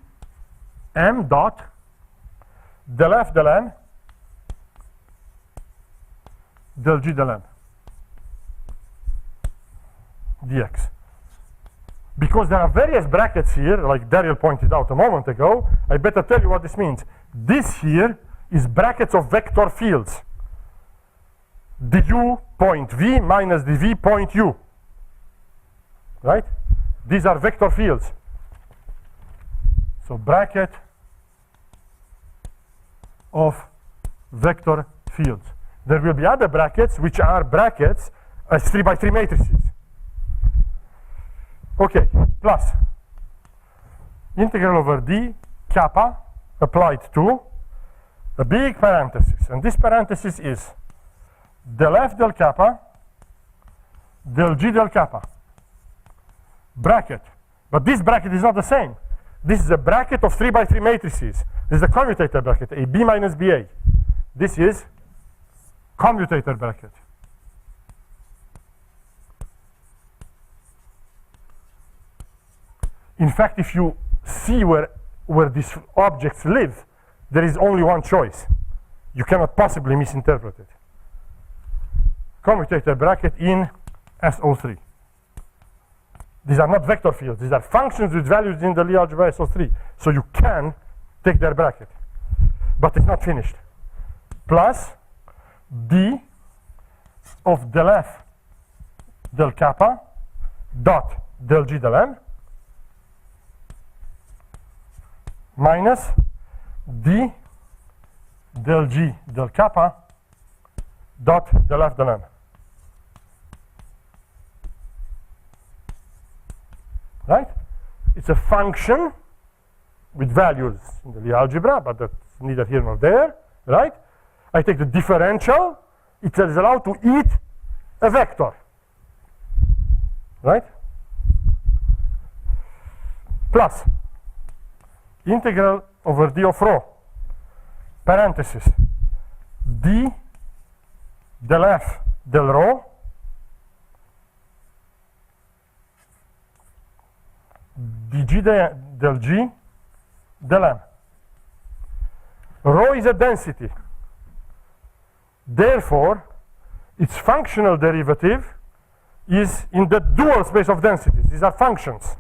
m dot, del f del m, del g del m, dx. Because there are various brackets here, like Daryl pointed out a moment ago, I better tell you what this means. This here is brackets of vector fields. The u point v minus the v point u. Right? These are vector fields. So bracket of vector fields. There will be other brackets which are brackets as 3 by 3 matrices. Okay, plus integral over d kappa applied to a big parenthesis. And this parenthesis is del f del kappa del g del kappa. Bracket. But this bracket is not the same. This is a bracket of 3 by 3 matrices. This is the commutator bracket, AB minus BA. This is commutator bracket. In fact, if you see where these objects live, there is only one choice. You cannot possibly misinterpret it. Commutator bracket in SO3. These are not vector fields. These are functions with values in the Lie algebra SO3. So you can take their bracket. But it's not finished. Plus d of del f del kappa dot del g del m minus d del g del kappa dot del f del m. Right? It's a function with values in the Lie algebra, but that's neither here nor there, right? I take the differential, it is allowed to eat a vector, right? Plus integral over d of rho, parenthesis, d del f del rho dg del g del m. Rho is a density. Therefore, its functional derivative is in the dual space of densities. These are functions.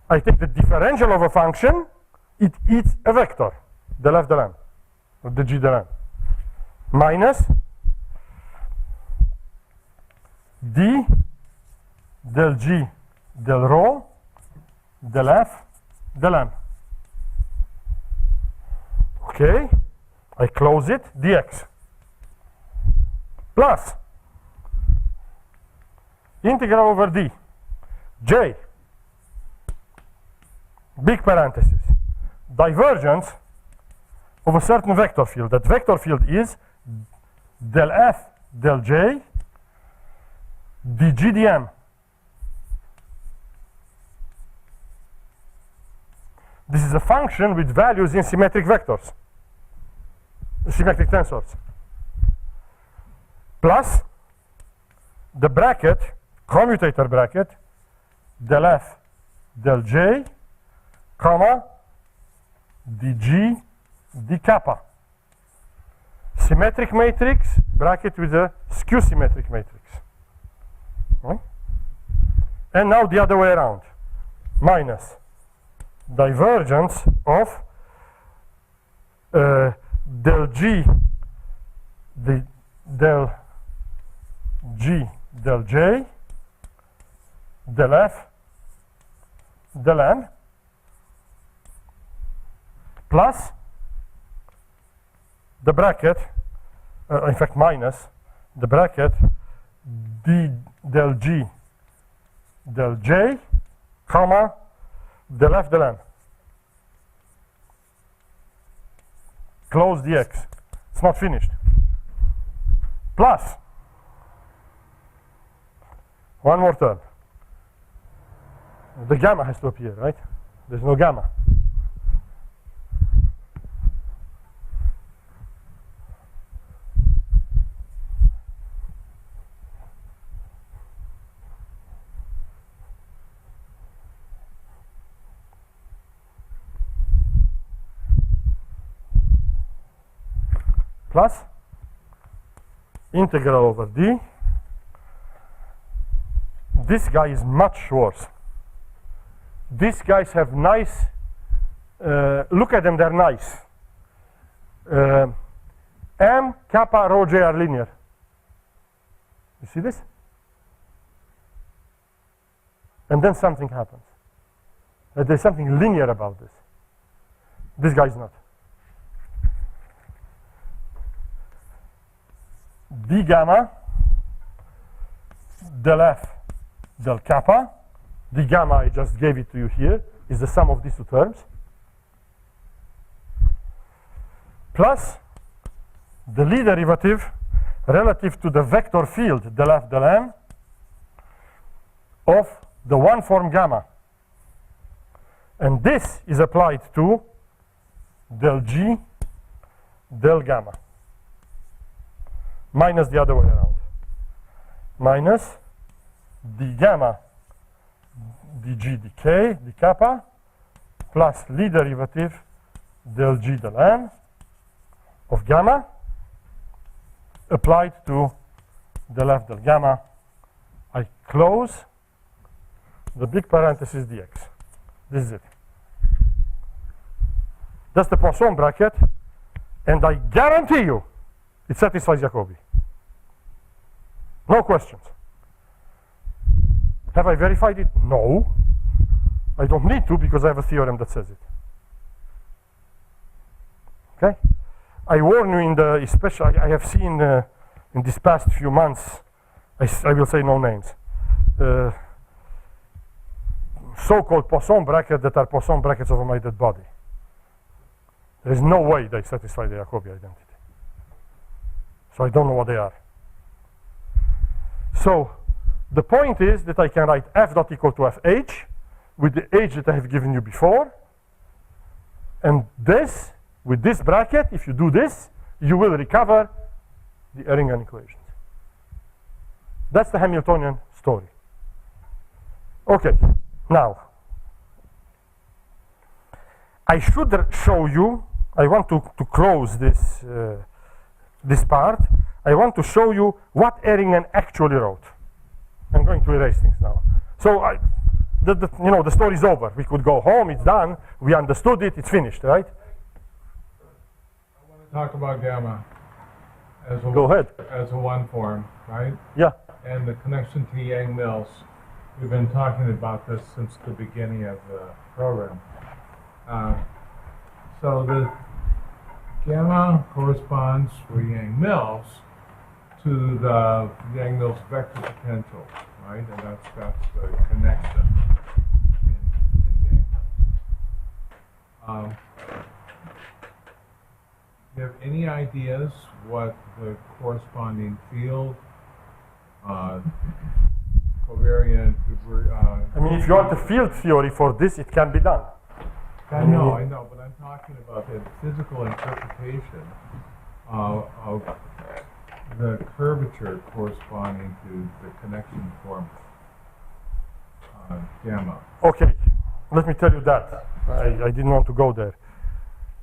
I take the differential of a function, it eats a vector, del f del m, or the g del m, minus d del g del rho del f del m. Okay, I close it, dx. Plus integral over d, j, big parenthesis, divergence of a certain vector field. That vector field is del f del j dg dm. This is a function with values in symmetric vectors, symmetric tensors. Plus the bracket, commutator bracket, del f del j, comma, dg d kappa. Symmetric matrix, bracket with a skew symmetric matrix. Right? And now the other way around, minus divergence of del g del g del j del f del m plus the bracket, in fact minus the bracket d del g del j, comma, del f del m. Close the x. It's not finished. Plus one more term. The gamma has to appear, right? There's no gamma. Plus integral over d. This guy is much worse. These guys have nice, look at them, they're nice. M, kappa, rho, j are linear. You see this? and then something happens. There's something linear about this. This guy's not. D gamma del F del kappa, D gamma, I just gave it to you here, is the sum of these two terms, plus the Lie derivative relative to the vector field del F del M of the one form gamma. And this is applied to del G del gamma, minus the other way around, minus d gamma dg dk d kappa plus Lie derivative del G del M of gamma applied to del F del gamma. I close the big parenthesis dx. This is it. That's the Poisson bracket, and I guarantee you it satisfies Jacobi. No questions. Have I verified it? No. I don't need to because I have a theorem that says it. Okay? I warn you in the, especially, I have seen in these past few months, I will say no names, so-called Poisson brackets that are Poisson brackets over my dead body. There is no way they satisfy the Jacobi identity. So I don't know what they are. So the point is that I can write f dot equal to fh with the h that I have given you before. And this, with this bracket, if you do this, you will recover the Erringan equations. That's the Hamiltonian story. Okay, now, I should show you, I want to close this, this part. I want to show you what Erringan actually wrote. I'm going to erase things now. So, you know, the story's over. We could go home, it's done, we understood it, it's finished, right? I want to talk about gamma as a, Go ahead. As a one form, right? Yeah. And the connection to Yang-Mills. We've been talking about this since the beginning of the program. So the gamma corresponds for Yang-Mills to the Yang-Mills vector potential, right? And that's the connection in Yang-Mills. Do you have any ideas what the corresponding field, covariant, I mean, if you want the field theory for this, it can be done. I know, but I'm talking about the physical interpretation of the curvature corresponding to the connection form gamma. Okay, let me tell you that. I didn't want to go there.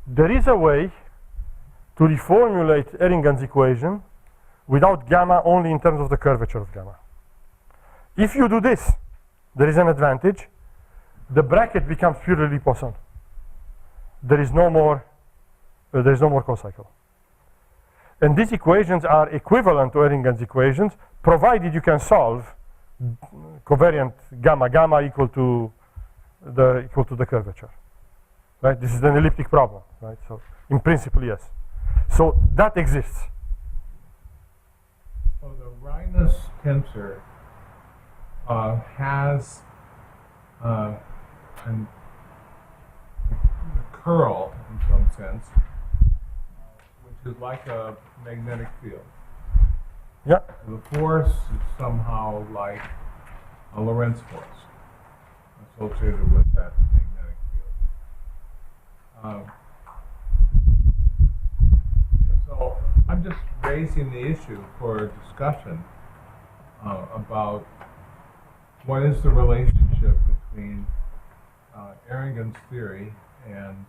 There is a way to reformulate Erringan's equation without gamma only in terms of the curvature of gamma. If you do this, there is an advantage. The bracket becomes purely Poisson. There is no more co-cycle. And these equations are equivalent to Erringan's equations, provided you can solve covariant gamma equal to the curvature. Right? This is an elliptic problem, right? So in principle, yes. So that exists. So the Rhinus tensor has a curl in some sense, which is like a magnetic field. Yeah. The force is somehow like a Lorentz force associated with that magnetic field. So I'm just raising the issue for discussion about what is the relationship between Erringan's theory and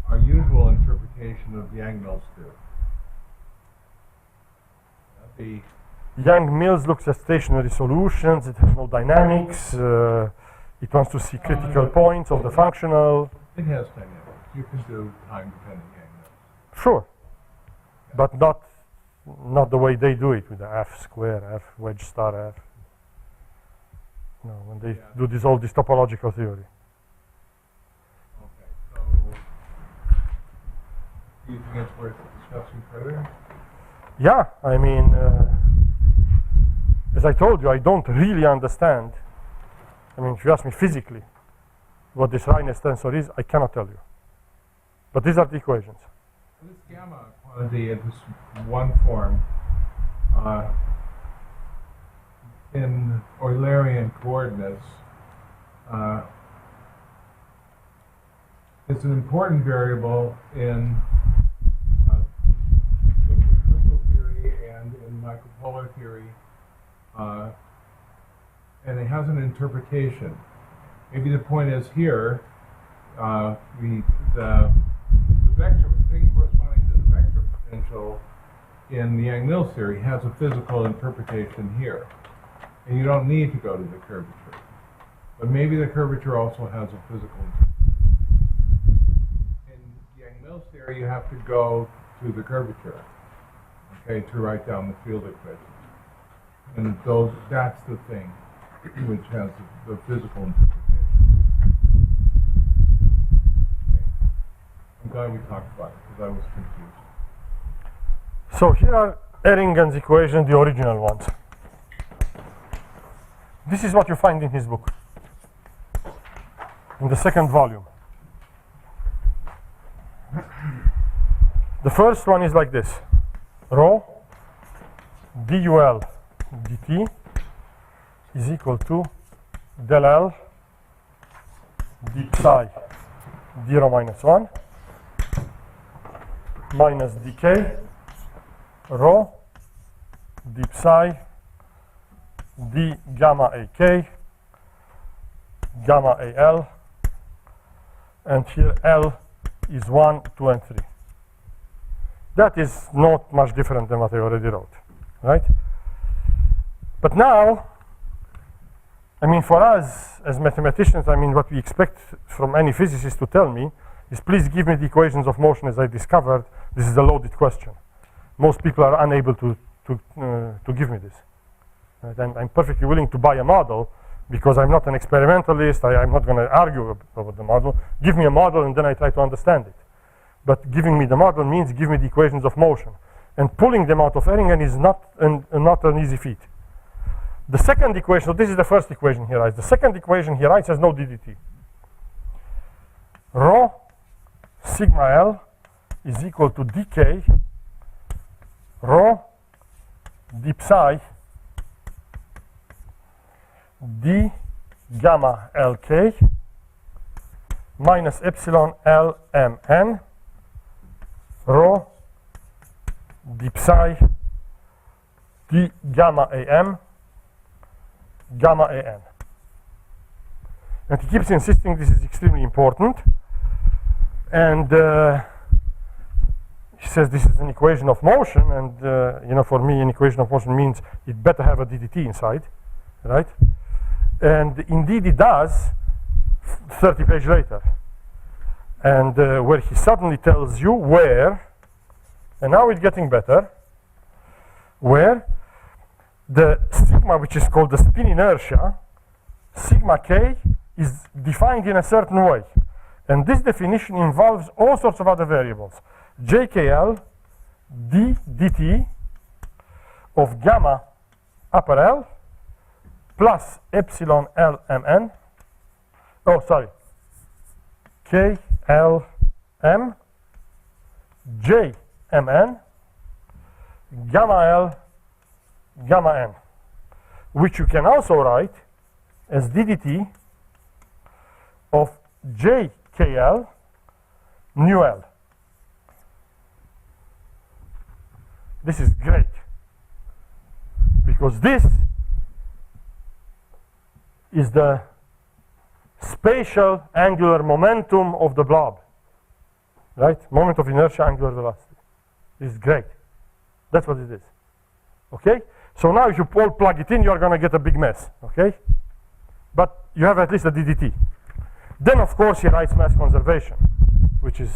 our usual interpretation of Yang-Mills theory. Yang-Mills looks at stationary solutions, it has no dynamics, it wants to see critical points of the functional. It has dynamics. You can do time-dependent Yang-Mills. Sure, but not the way they do it with the F square, F wedge star F. No, when they do this all this topological theory. Okay, so do you think it's worth discussing further? Yeah, I mean, as I told you, I don't really understand. I mean, if you ask me physically what this Reines tensor is, I cannot tell you. But these are the equations. This gamma quantity in this one form in Eulerian coordinates is an important variable in liquid crystal theory and in micropolar theory, and it has an interpretation. Maybe the point is here, the vector thing corresponding to the vector potential in the Yang-Mills theory has a physical interpretation here. And you don't need to go to the curvature. But maybe the curvature also has a physical interpretation. In Yang-Mills theory, you have to go to the curvature, okay, to write down the field equations. And that's the thing which has the physical interpretation. Okay. I'm glad we talked about it, because I was confused. So here are Ehringen's equations, the original ones. This is what you find in his book, in the second volume. The first one is like this: rho dul dt is equal to del L d psi d rho minus 1 minus dk rho d psi d gamma ak gamma al, and here L is 1, 2, and 3. That is not much different than what I already wrote, right? But now, I mean, for us as mathematicians, I mean, what we expect from any physicist to tell me is, please give me the equations of motion as I discovered. This is a loaded question. Most people are unable to give me this. Right? And I'm perfectly willing to buy a model, because I'm not an experimentalist. I'm not going to argue about the model. Give me a model and then I try to understand it. But giving me the model means give me the equations of motion. And pulling them out of Ehringen is not an easy feat. The second equation, so this is the first equation he writes. The second equation he writes has no ddt. Rho sigma L is equal to dk rho d psi d gamma lk minus epsilon lmn rho d psi d gamma am gamma an. And he keeps insisting this is extremely important. And he says this is an equation of motion, and you know, for me, an equation of motion means it better have a ddt inside, right? And indeed it does, 30 pages later. And where he suddenly tells you where, and now it's getting better, where the sigma, which is called the spin inertia, sigma k, is defined in a certain way. And this definition involves all sorts of other variables. jkl d dt of gamma upper L plus epsilon L mn, oh sorry, k L m j mn gamma L gamma n, which you can also write as ddt of jkl nu L. This is great, because this is the spatial angular momentum of the blob, right? Moment of inertia, angular velocity. This is great. That's what it is. Okay? So now if you all plug it in, you're going to get a big mess. Okay? But you have at least a ddt. Then, of course, he writes mass conservation, which is,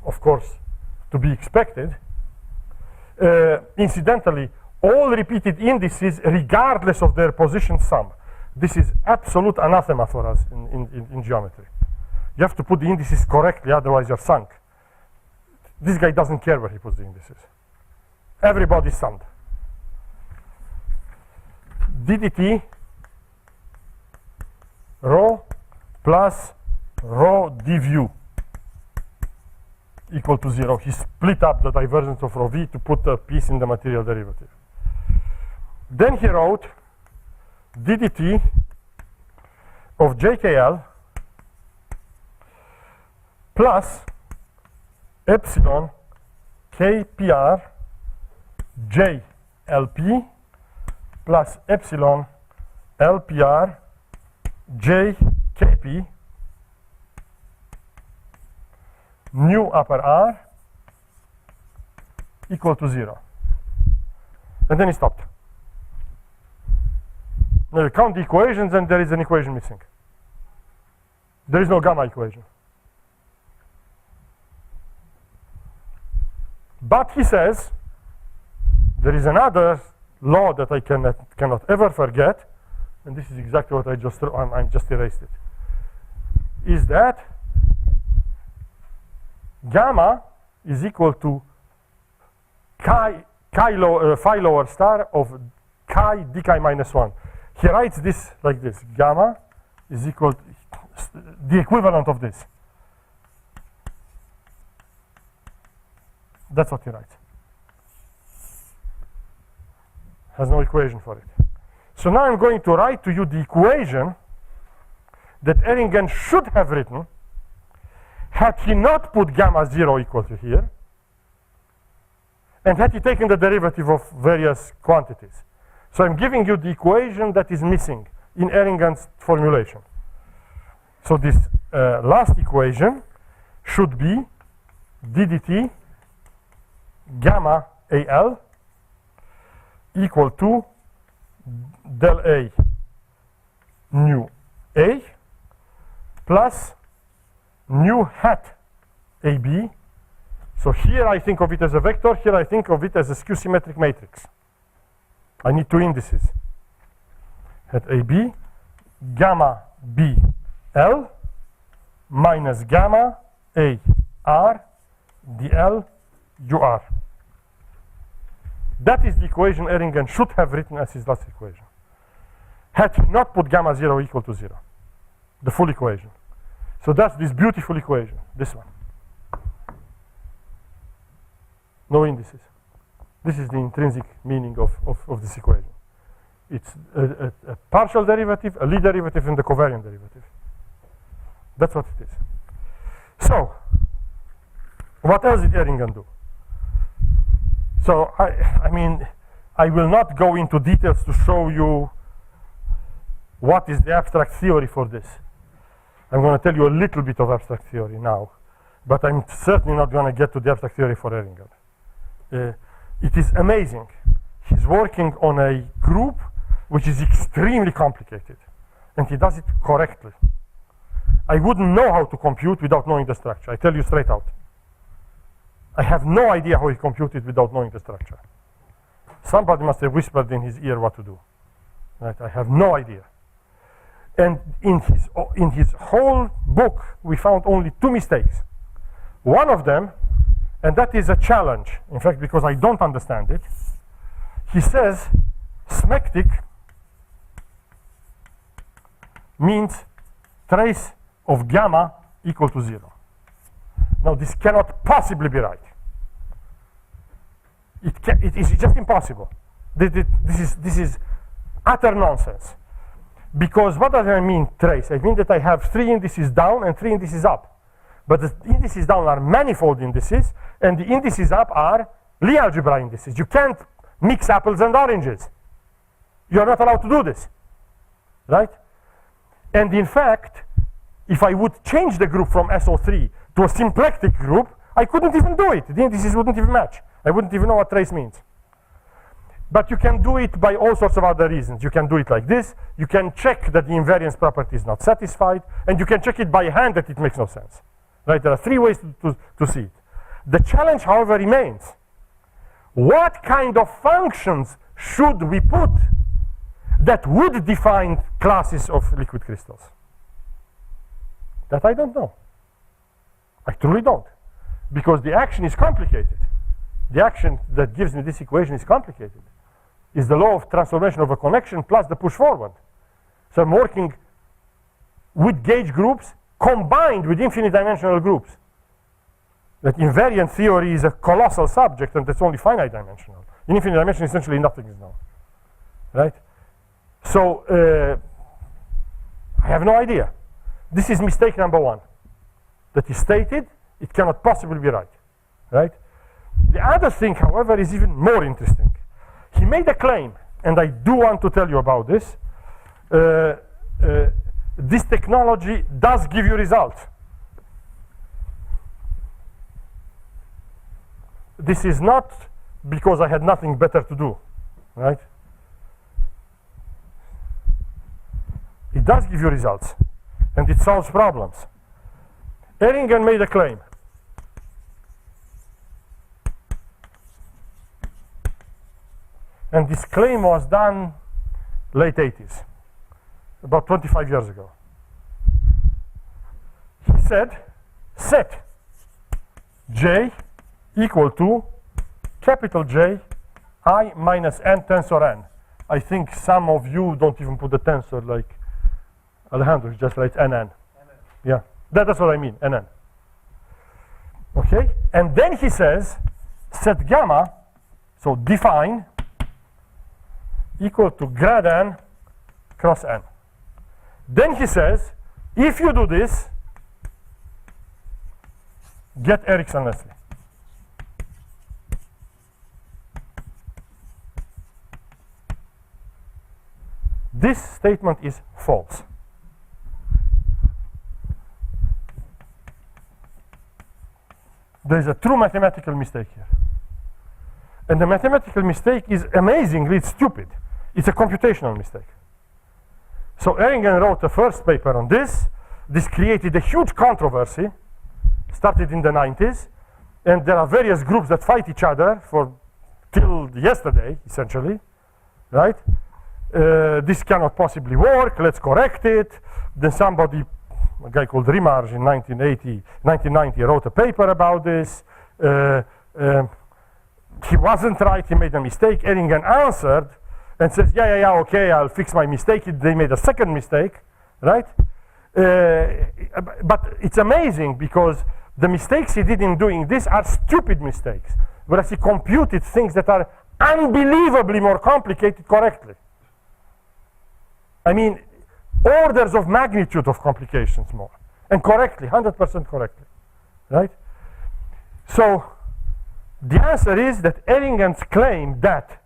of course, to be expected. Incidentally, all repeated indices, regardless of their position sum, This is absolute anathema for us in geometry. You have to put the indices correctly, otherwise you're sunk. This guy doesn't care where he puts the indices. Everybody's sunk. ddt rho plus rho dv equal to 0. He split up the divergence of rho v to put a piece in the material derivative. Then he wrote ddt of jkl plus epsilon kpr jlp plus epsilon lpr jkp nu upper r equal to 0. And then he stopped. Now you count the equations and there is an equation missing. There is no gamma equation. But he says there is another law that I cannot ever forget, and this is exactly what I just erased it, is that gamma is equal to phi lower star of chi d chi minus 1. He writes this like this: gamma is equal to the equivalent of this. That's what he writes. Has no equation for it. So now I'm going to write to you the equation that Erringen should have written had he not put gamma 0 equal to here, and had he taken the derivative of various quantities. So I'm giving you the equation that is missing in Erringen's formulation. So this last equation should be ddt gamma al equal to del a nu a plus nu hat ab. So here I think of it as a vector, here I think of it as a skew-symmetric matrix. I need two indices. Hat ab gamma b l minus gamma a r dl ur. That is the equation Erringen should have written as his last equation, had he not put gamma 0 equal to 0, the full equation. So that's this beautiful equation, this one. No indices. This is the intrinsic meaning of this equation. It's a partial derivative, a Lie derivative, and the covariant derivative. That's what it is. So, what else did Erringen do? So, I mean, I will not go into details to show you what is the abstract theory for this. I'm going to tell you a little bit of abstract theory now, but I'm certainly not going to get to the abstract theory for Erringen. It is amazing. He's working on a group which is extremely complicated, and he does it correctly. I wouldn't know how to compute without knowing the structure. I tell you straight out. I have no idea how he computed without knowing the structure. Somebody must have whispered in his ear what to do. Right? I have no idea. And in his whole book, we found only 2 mistakes. One of them, and that is a challenge, in fact, because I don't understand it. He says smectic means trace of gamma equal to 0. Now, this cannot possibly be right. It is just impossible. This is utter nonsense. Because what does I mean trace? I mean that I have 3 indices down and 3 indices up. But the indices down are manifold indices, and the indices up are Lie algebra indices. You can't mix apples and oranges. You are not allowed to do this, right? And in fact, if I would change the group from SO3 to a symplectic group, I couldn't even do it. The indices wouldn't even match. I wouldn't even know what trace means. But you can do it by all sorts of other reasons. You can do it like this. You can check that the invariance property is not satisfied, and you can check it by hand that it makes no sense. Right? There are 3 ways to see it. The challenge, however, remains. What kind of functions should we put that would define classes of liquid crystals? That I don't know. I truly don't. Because the action is complicated. The action that gives me this equation is complicated. It's the law of transformation of a connection plus the push forward. So I'm working with gauge groups combined with infinite dimensional groups. That invariant theory is a colossal subject and that's only finite dimensional. In infinite dimension, essentially nothing is known. Right? So I have no idea. This is mistake number one. That is stated, it cannot possibly be right. Right? The other thing, however, is even more interesting. He made a claim, and I do want to tell you about this. This technology does give you results. This is not because I had nothing better to do, right? It does give you results, and it solves problems. Ehringen made a claim. And this claim was done late 80s, about 25 years ago. He said, set J equal to capital J I minus n tensor n. I think some of you don't even put the tensor like Alejandro, just writes nn. Yeah, that's what I mean, nn. Okay, and then he says, set gamma, so define, equal to grad n cross n. Then he says, if you do this, get Erickson-Leslie. This statement is false. There is a true mathematical mistake here. And the mathematical mistake is amazingly stupid. It's a computational mistake. So Ehringen wrote the first paper on this. This created a huge controversy, started in the 90s, and there are various groups that fight each other for till yesterday, essentially, right? This cannot possibly work, let's correct it. Then somebody, a guy called Rimarge in 1990 wrote a paper about this. He wasn't right, he made a mistake. Ehringen answered and says, yeah, okay, I'll fix my mistake. They made a second mistake, right? But it's amazing because the mistakes he did in doing this are stupid mistakes, whereas he computed things that are unbelievably more complicated correctly. I mean, orders of magnitude of complications more, and correctly, 100% correctly, right? So the answer is that Ehringen's claim that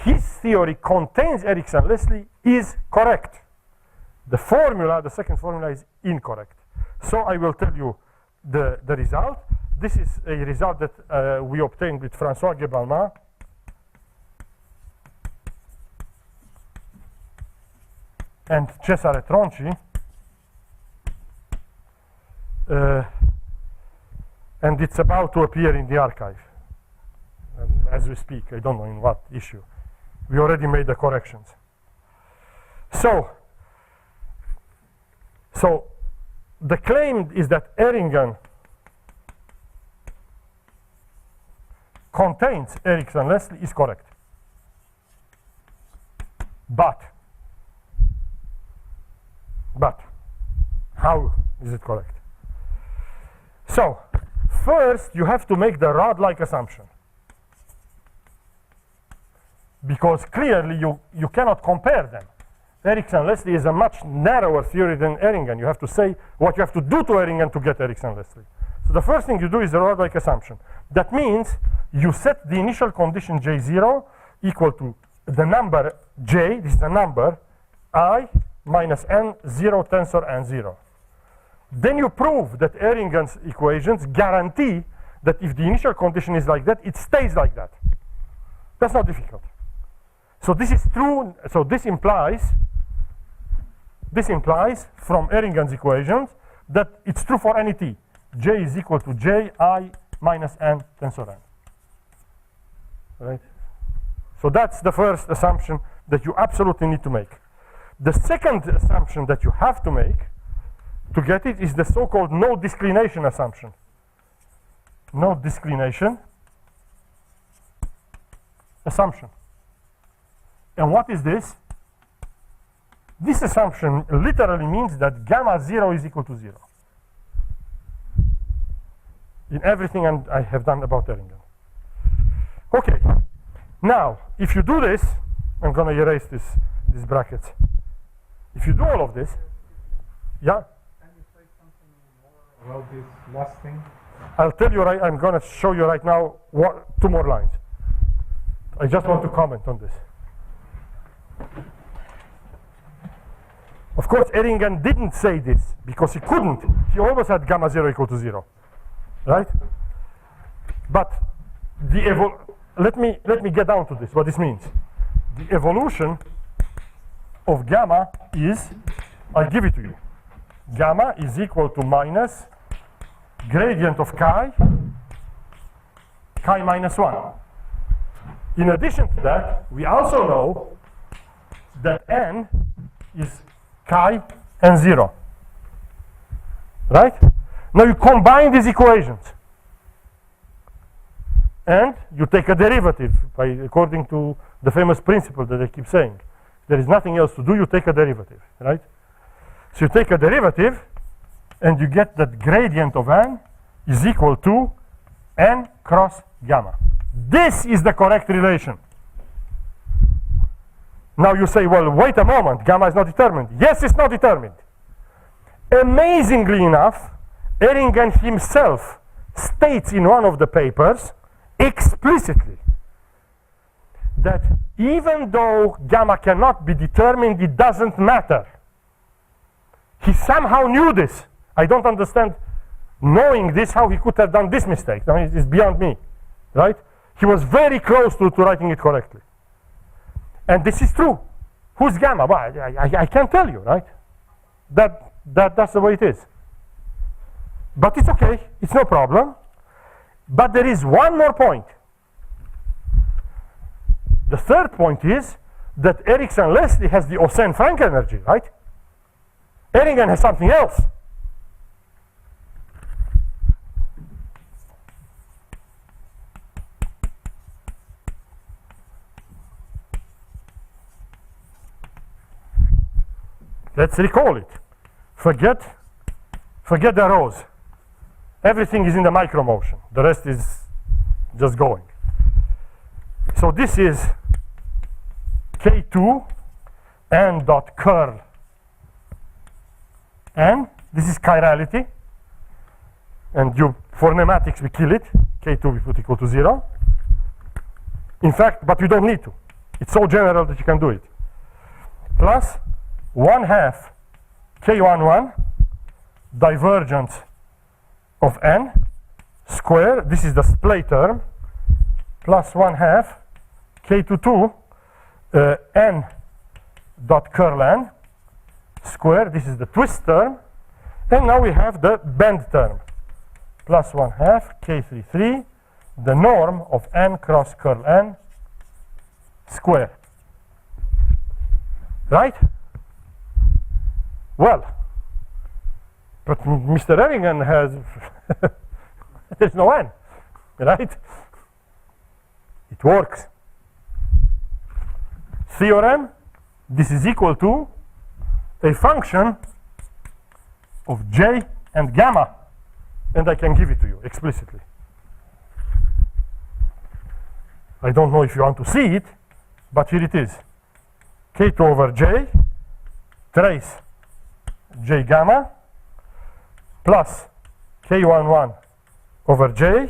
his theory contains Erickson-Leslie is correct. The formula, the second formula, is incorrect. So I will tell you the result. This is a result that we obtained with François Gebalma. And Cesare Tronci. And it's about to appear in the archive. As we speak, I don't know in what issue. We already made the corrections. So the claim is that Ehringen contains Erickson-Leslie is correct. But how is it correct? So first you have to make the rod-like assumption. Because clearly you cannot compare them. Erickson-Leslie is a much narrower theory than Ehringen. You have to say what you have to do to Ehringen to get Erickson-Leslie. So the first thing you do is a rod-like assumption. That means you set the initial condition J0 equal to the number J, this is a number, I minus n, 0 tensor n 0. Then you prove that Ehringen's equations guarantee that if the initial condition is like that, it stays like that. That's not difficult. So this is true, so this implies from Ehringen's equations that it's true for any t. J is equal to J I minus n tensor n. Right? So that's the first assumption that you absolutely need to make. The second assumption that you have to make to get it is the so-called no disclination assumption. No disclination assumption. And what is this? This assumption literally means that gamma 0 is equal to 0 in everything I have done about Erringen. Okay, now if you do this, I'm going to erase these brackets. If you do all of this, yeah? Can you say something more about this last thing? I'll tell you right, I'm going to show you right now two more lines. I just want to comment on this. Of course, Erringen didn't say this because he couldn't. He always had gamma 0 equal to 0, right? But let me get down to this, what this means. The evolution of gamma is, I'll give it to you. Gamma is equal to minus gradient of chi minus 1. In addition to that, we also know that n is chi and 0. Right? Now you combine these equations and you take a derivative according to the famous principle that I keep saying. There is nothing else to do, you take a derivative, right? So you take a derivative and you get that gradient of n is equal to n cross gamma. This is the correct relation. Now you say, well, wait a moment, gamma is not determined. Yes, it's not determined. Amazingly enough, Erringen himself states in one of the papers explicitly that even though gamma cannot be determined, it doesn't matter. He somehow knew this. I don't understand, knowing this, how he could have done this mistake. I mean, it's beyond me, right? He was very close to writing it correctly. And this is true. Who's gamma? Well, I can't tell you, right? That's the way it is. But it's okay, it's no problem. But there is one more point. The third point is that Ericsson-Leslie has the Ozenne-Frank energy, right? Erringen has something else. Let's recall it. Forget the rows. Everything is in the micro motion. The rest is just going. So this is K2 n dot curl n. This is chirality. And for pneumatics we kill it. K2 we put equal to 0. In fact, but we don't need to. It's so general that you can do it. Plus 1/2 K11 divergence of n square. This is the splay term. Plus 1/2 K22 n dot curl n square. This is the twist term. And now we have the bend term. Plus 1/2 K33, the norm of n cross curl n square. Right? Well, but Mr. Erringen has, there's no n, right? It works. Theorem, this is equal to a function of j and gamma, and I can give it to you explicitly. I don't know if you want to see it, but here it is. K2 over j, trace j gamma, plus K11 over j,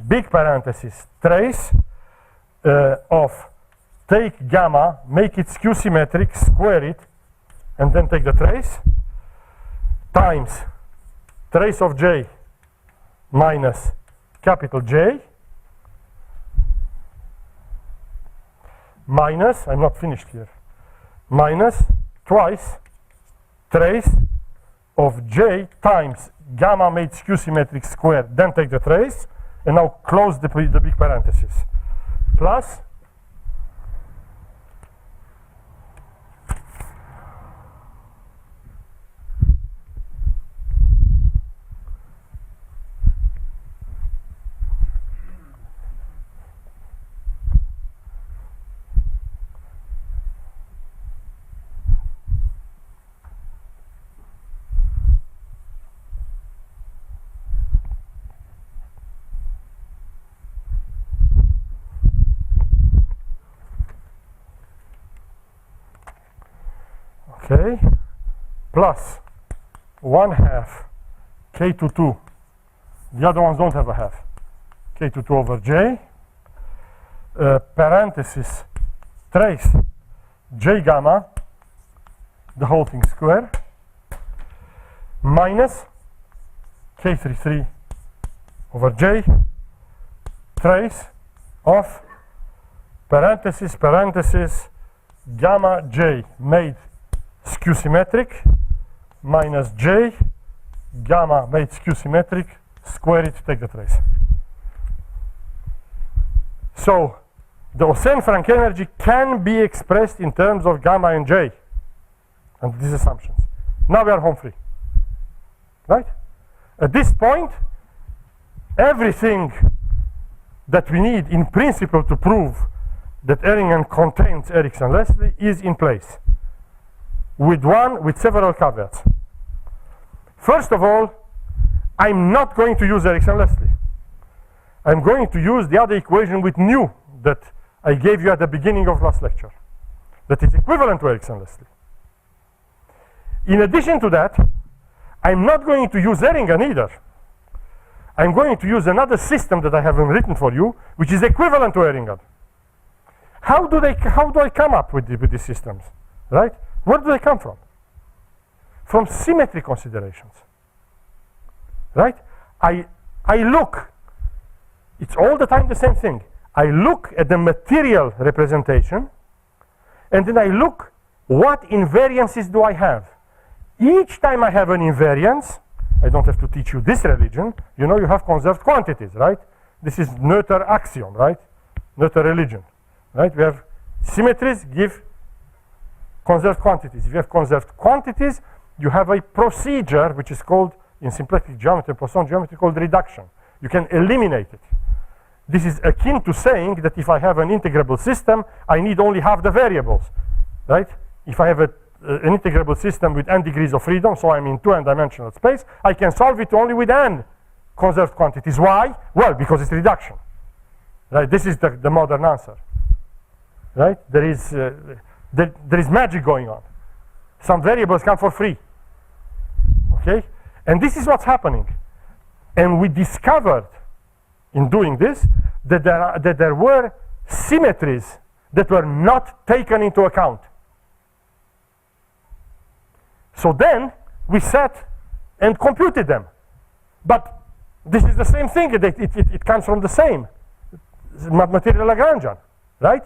big parenthesis, trace of take gamma, make it skew symmetric, square it, and then take the trace, times trace of j minus capital J, minus, I'm not finished here, minus twice trace of j times gamma made skew symmetric square, then take the trace, and now close the big parenthesis, plus okay, plus 1/2 k22, the other ones don't have a half, k22 over j, parenthesis, trace j gamma, the whole thing square, minus k33 over j, trace of parenthesis, parenthesis, gamma j made skew symmetric, minus j, gamma made skew symmetric, square it, take the trace. So the Hossein-Frank energy can be expressed in terms of gamma and j, and these assumptions. Now we are home free, right? At this point, everything that we need in principle to prove that Erringham contains Erickson-Leslie is in place, with several caveats. First of all, I'm not going to use Erickson-Leslie. I'm going to use the other equation with nu that I gave you at the beginning of last lecture, that is equivalent to Erickson-Leslie. In addition to that, I'm not going to use Erringham either. I'm going to use another system that I haven't written for you, which is equivalent to Erringham. How do I come up with these systems, right? Where do they come from? From symmetry considerations, right? I look, it's all the time the same thing. I look at the material representation, and then I look what invariances do I have. Each time I have an invariance, I don't have to teach you this religion, you know you have conserved quantities, right? This is Noether axiom, right? Noether religion, right? We have symmetries give conserved quantities. If you have conserved quantities, you have a procedure which is called, in symplectic geometry and Poisson geometry, called reduction. You can eliminate it. This is akin to saying that if I have an integrable system, I need only half the variables, right? If I have an integrable system with n degrees of freedom, so I'm in 2n-dimensional space, I can solve it only with n conserved quantities. Why? Well, because it's reduction, right? This is the modern answer, right? There is magic going on. Some variables come for free, okay? And this is what's happening. And we discovered in doing this that there were symmetries that were not taken into account. So then we sat and computed them. But this is the same thing. It comes from the same material Lagrangian, right?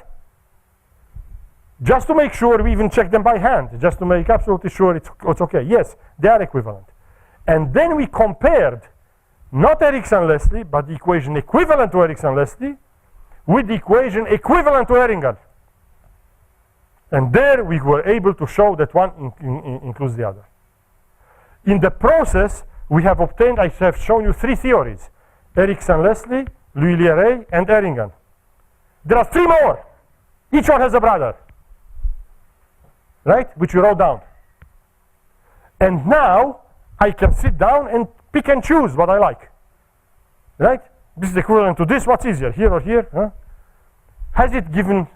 Just to make sure, we even check them by hand, just to make absolutely sure it's okay. Yes, they are equivalent. And then we compared not Erickson-Leslie, but the equation equivalent to Erickson-Leslie with the equation equivalent to Erringham. And there we were able to show that one includes the other. In the process, we have obtained, I have shown you 3 theories: Erickson-Leslie, Louis-Leray, and Erringham. There are 3 more. Each one has a brother, right? Which we wrote down. And now I can sit down and pick and choose what I like, right? This is equivalent to this. What's easier, here or here? Huh? Has it given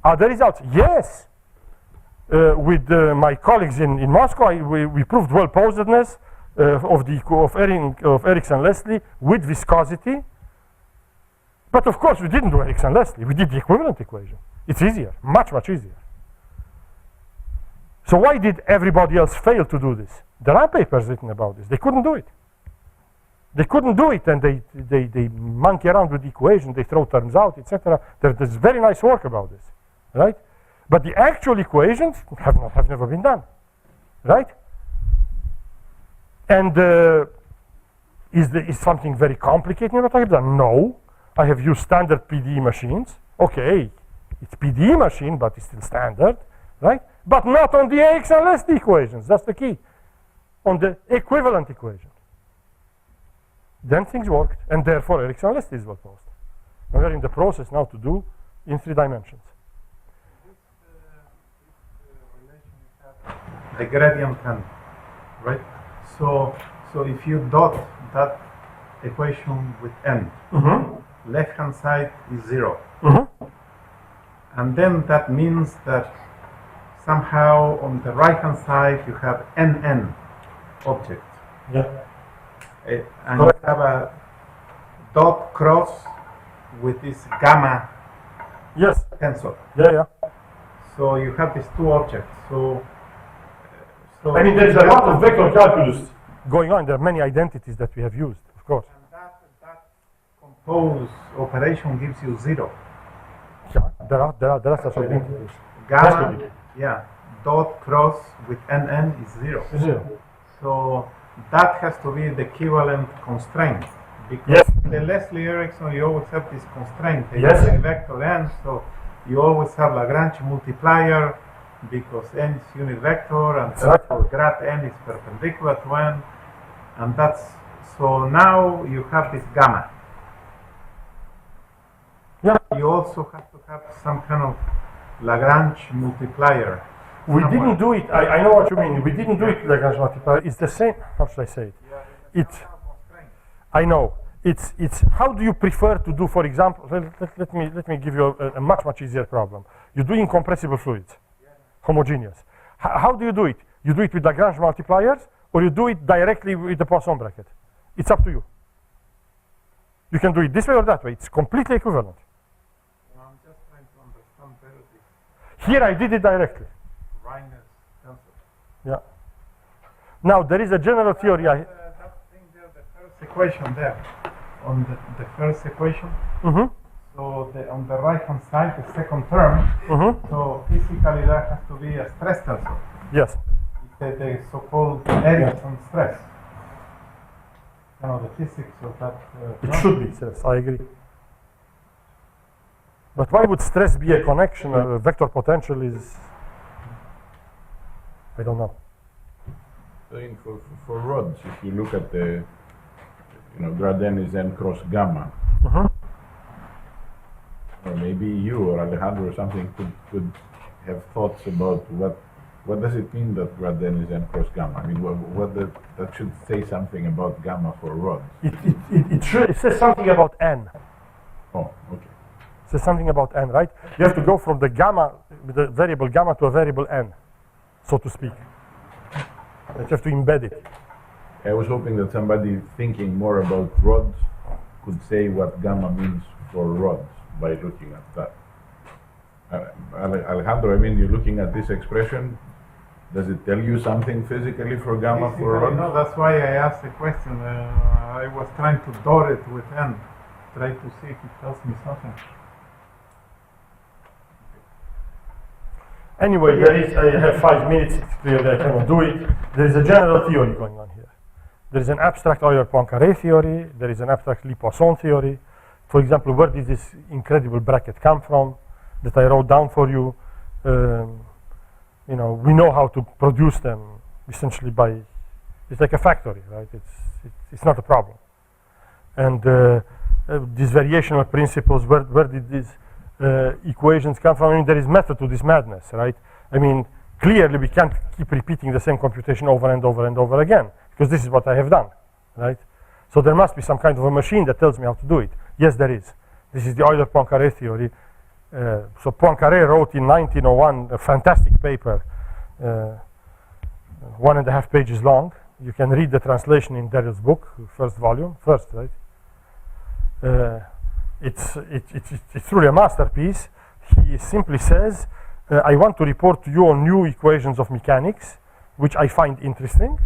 other results? Yes. With my colleagues in Moscow, we proved well-posedness of Erickson-Leslie with viscosity. But of course, we didn't do Erickson-Leslie. We did the equivalent equation. It's easier, much, much easier. So why did everybody else fail to do this? There are papers written about this. They couldn't do it. They couldn't do it, and they monkey around with the equation. They throw terms out, etc. There's very nice work about this, right? But the actual equations have never been done, right? And is something very complicated in what I have done? No. I have used standard PDE machines. Okay, it's PDE machine, but it's still standard, right? But not on the Erickson-Leslie equations. That's the key. On the equivalent equation. Then things worked, and therefore Erickson-Leslie is well-posed. We are in the process now to do in 3 dimensions. The gradient n, right? So if you dot that equation with n, left-hand side is 0. And then that means that somehow on the right hand side you have NN object. Yeah. And you have a dot cross with this gamma Yes. tensor. Yeah, yeah. So you have these two objects. So I mean, there's a lot of vector calculus going on. There are many identities that we have used, of course. and that compose operation gives you 0. Yeah, there are such identities. Gamma, yeah, dot cross with NN is 0. Zero. So that has to be the equivalent constraint. Because Yes. the Leslie Erickson, you always have this constraint. Yes. A vector n, so you always have Lagrange multiplier because n is unit vector, and therefore grad n is perpendicular to n, and that's so now you have this gamma. Yeah. You also have to have some kind of Lagrange multiplier. We somewhere. didn't do it. I know what you mean. We didn't do it Lagrange multiplier. It's the same. How should I say it? It's. I know. It's how do you prefer to do, for example, let me give you a much easier problem. You do incompressible fluids, homogeneous. How do you do it? You do it with Lagrange multipliers, or you do it directly with the Poisson bracket? It's up to you. You can do it this way or that way. It's completely equivalent. I'm just trying to understand better this Here I did it directly. Reiner's tensor. Yeah. Now there is a general theory. That thing there, the first equation there, on the first equation. Mm-hmm. So on the right hand side, the second term. Mm-hmm. So physically that has to be a stress tensor. Yes. The so-called Erickson stress. The physics of that. It should be stress. I agree. But why would stress be a connection? A vector potential is. I don't know. So for rods, if you look at the, grad n is n cross gamma, Mm-hmm. or maybe you or Alejandro or something could have thoughts about what does it mean that grad n is n cross gamma? I mean, that should say something about gamma for rods. It says something about n. Oh, okay. It says something about n, right? You have to go from the gamma, the variable gamma, to a variable n, so to speak. You have to embed it. I was hoping that somebody thinking more about rods could say what gamma means for rods by looking at that. Alejandro, I mean, you're looking at this expression. Does it tell you something physically for gamma for rods? No, that's why I asked the question. I was trying to dot it with n, try to see if it tells me something. Anyway, I have 5 minutes. It's clear that I cannot do it. There is a general theory going on here. There is an abstract Euler-Poincaré theory. There is an abstract Lie-Poisson theory. For example, where did this incredible bracket come from that I wrote down for you? We know how to produce them essentially by, it's like a factory, right? It's not a problem. And these variational principles, where did these equations come from? I mean, there is method to this madness, right? I mean, clearly we can't keep repeating the same computation over and over and over again, because this is what I have done, right? So there must be some kind of a machine that tells me how to do it. Yes, there is. This is the Euler-Poincaré theory. So Poincaré wrote in 1901 a fantastic paper, 1.5 pages long. You can read the translation in Daryl's book, first volume, right? It's truly a masterpiece. He simply says, I want to report to you on new equations of mechanics, which I find interesting.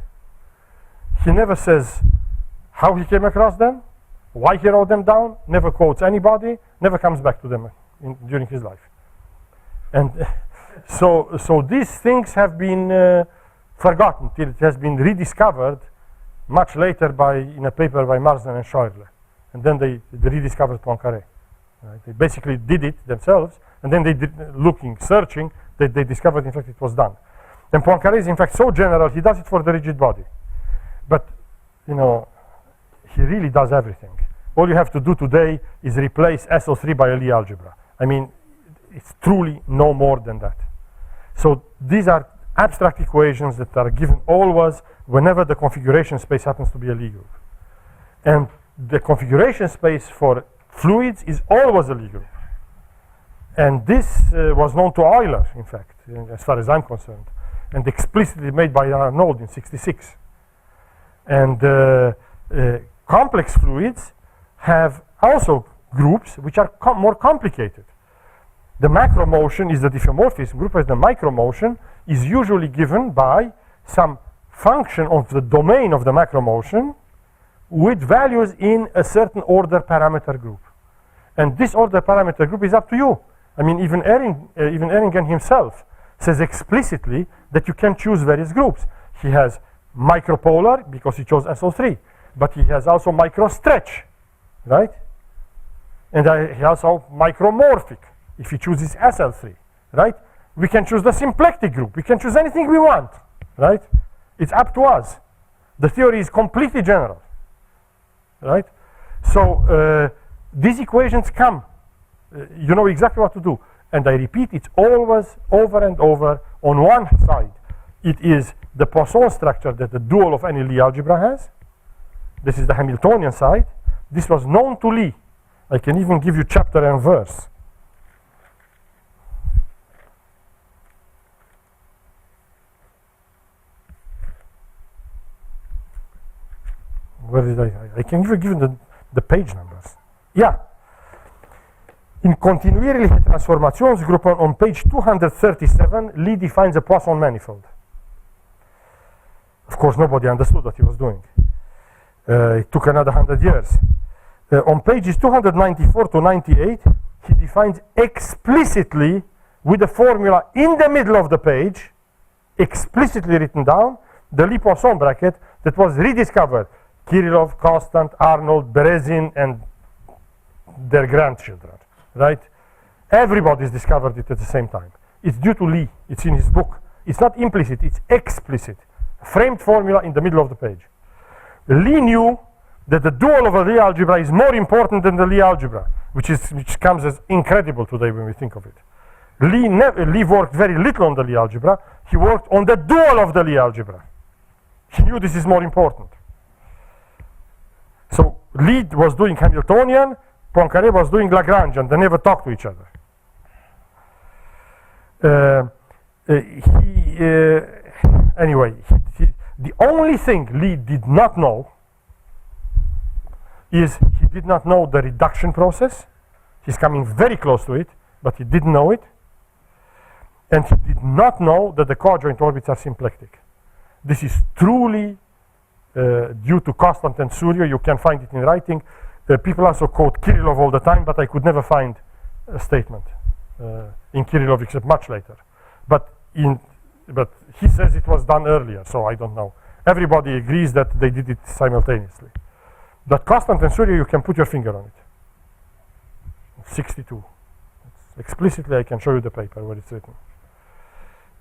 He never says how he came across them, why he wrote them down, never quotes anybody, never comes back to them during his life. And so these things have been forgotten till it has been rediscovered much later in a paper by Marsden and Scheuerle. And then they rediscovered Poincaré. Right? They basically did it themselves, and then they did searching, they discovered in fact it was done. And Poincaré is in fact so general, he does it for the rigid body. But, he really does everything. All you have to do today is replace SO3 by a Lie algebra. I mean, it's truly no more than that. So these are abstract equations that are given always whenever the configuration space happens to be a Lie group. And the configuration space for fluids is always a Lie group. And this was known to Euler, in fact. as far as I'm concerned, and explicitly made by Arnold in '66. And complex fluids have also groups which are more complicated. The macro motion is the diffeomorphism group, as the micro motion is usually given by some function of the domain of the macro motion with values in a certain order parameter group. And this order parameter group is up to you. I mean, even Ehringen himself says explicitly that you can choose various groups. He has micropolar because he chose SO3, but he has also microstretch, right? And he also micromorphic if he chooses SL3, right? We can choose the symplectic group. We can choose anything we want, right? It's up to us. The theory is completely general, right? So these equations come. You know exactly what to do. And I repeat, it's always over and over. On one side, it is the Poisson structure that the dual of any Lie algebra has. This is the Hamiltonian side. This was known to Lie. I can even give you chapter and verse. Where did I can even give you the page numbers. Yeah. In continuierliche Transformationsgruppen on page 237, Lie defines a Poisson manifold. Of course, nobody understood what he was doing. It took another 100 years. On pages 294 to 98, he defines explicitly with a formula in the middle of the page, explicitly written down, the Lie Poisson bracket that was rediscovered. Kirillov, Constant, Arnold, Berezin, and their grandchildren, right? Everybody's discovered it at the same time. It's due to Lie. It's in his book. It's not implicit, it's explicit. Framed formula in the middle of the page. Lie knew that the dual of a Lie algebra is more important than the Lie algebra, which comes as incredible today when we think of it. Lie worked very little on the Lie algebra. He worked on the dual of the Lie algebra. He knew this is more important. So Lie was doing Hamiltonian, Poincaré was doing Lagrangian. They never talked to each other. Anyway, the only thing Lie did not know is he did not know the reduction process. He's coming very close to it, but he didn't know it. And he did not know that the coadjoint orbits are symplectic. This is truly due to Constant and Suryo. You can find it in writing. People also quote Kirillov all the time, but I could never find a statement in Kirillov except much later. But he says it was done earlier, so I don't know. Everybody agrees that they did it simultaneously. But Constant and Suryo, you can put your finger on it. 62. Explicitly, I can show you the paper where it's written.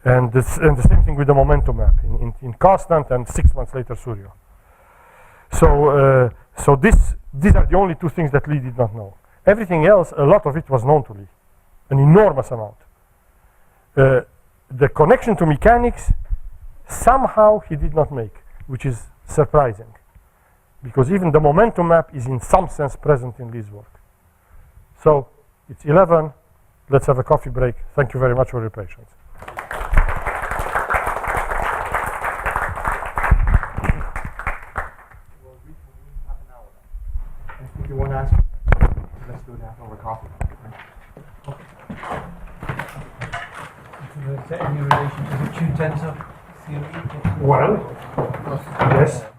And the same thing with the momentum map in Constant and 6 months later Suryo. So these are the only two things that Lie did not know. Everything else, a lot of it was known to Lie, an enormous amount. The connection to mechanics, somehow he did not make, which is surprising, because even the momentum map is in some sense present in Lie's work. So it's 11. Let's have a coffee break. Thank you very much for your patience. If you want to ask, let's do that over coffee. Is there any relation to the two tensor theory? Well, yes.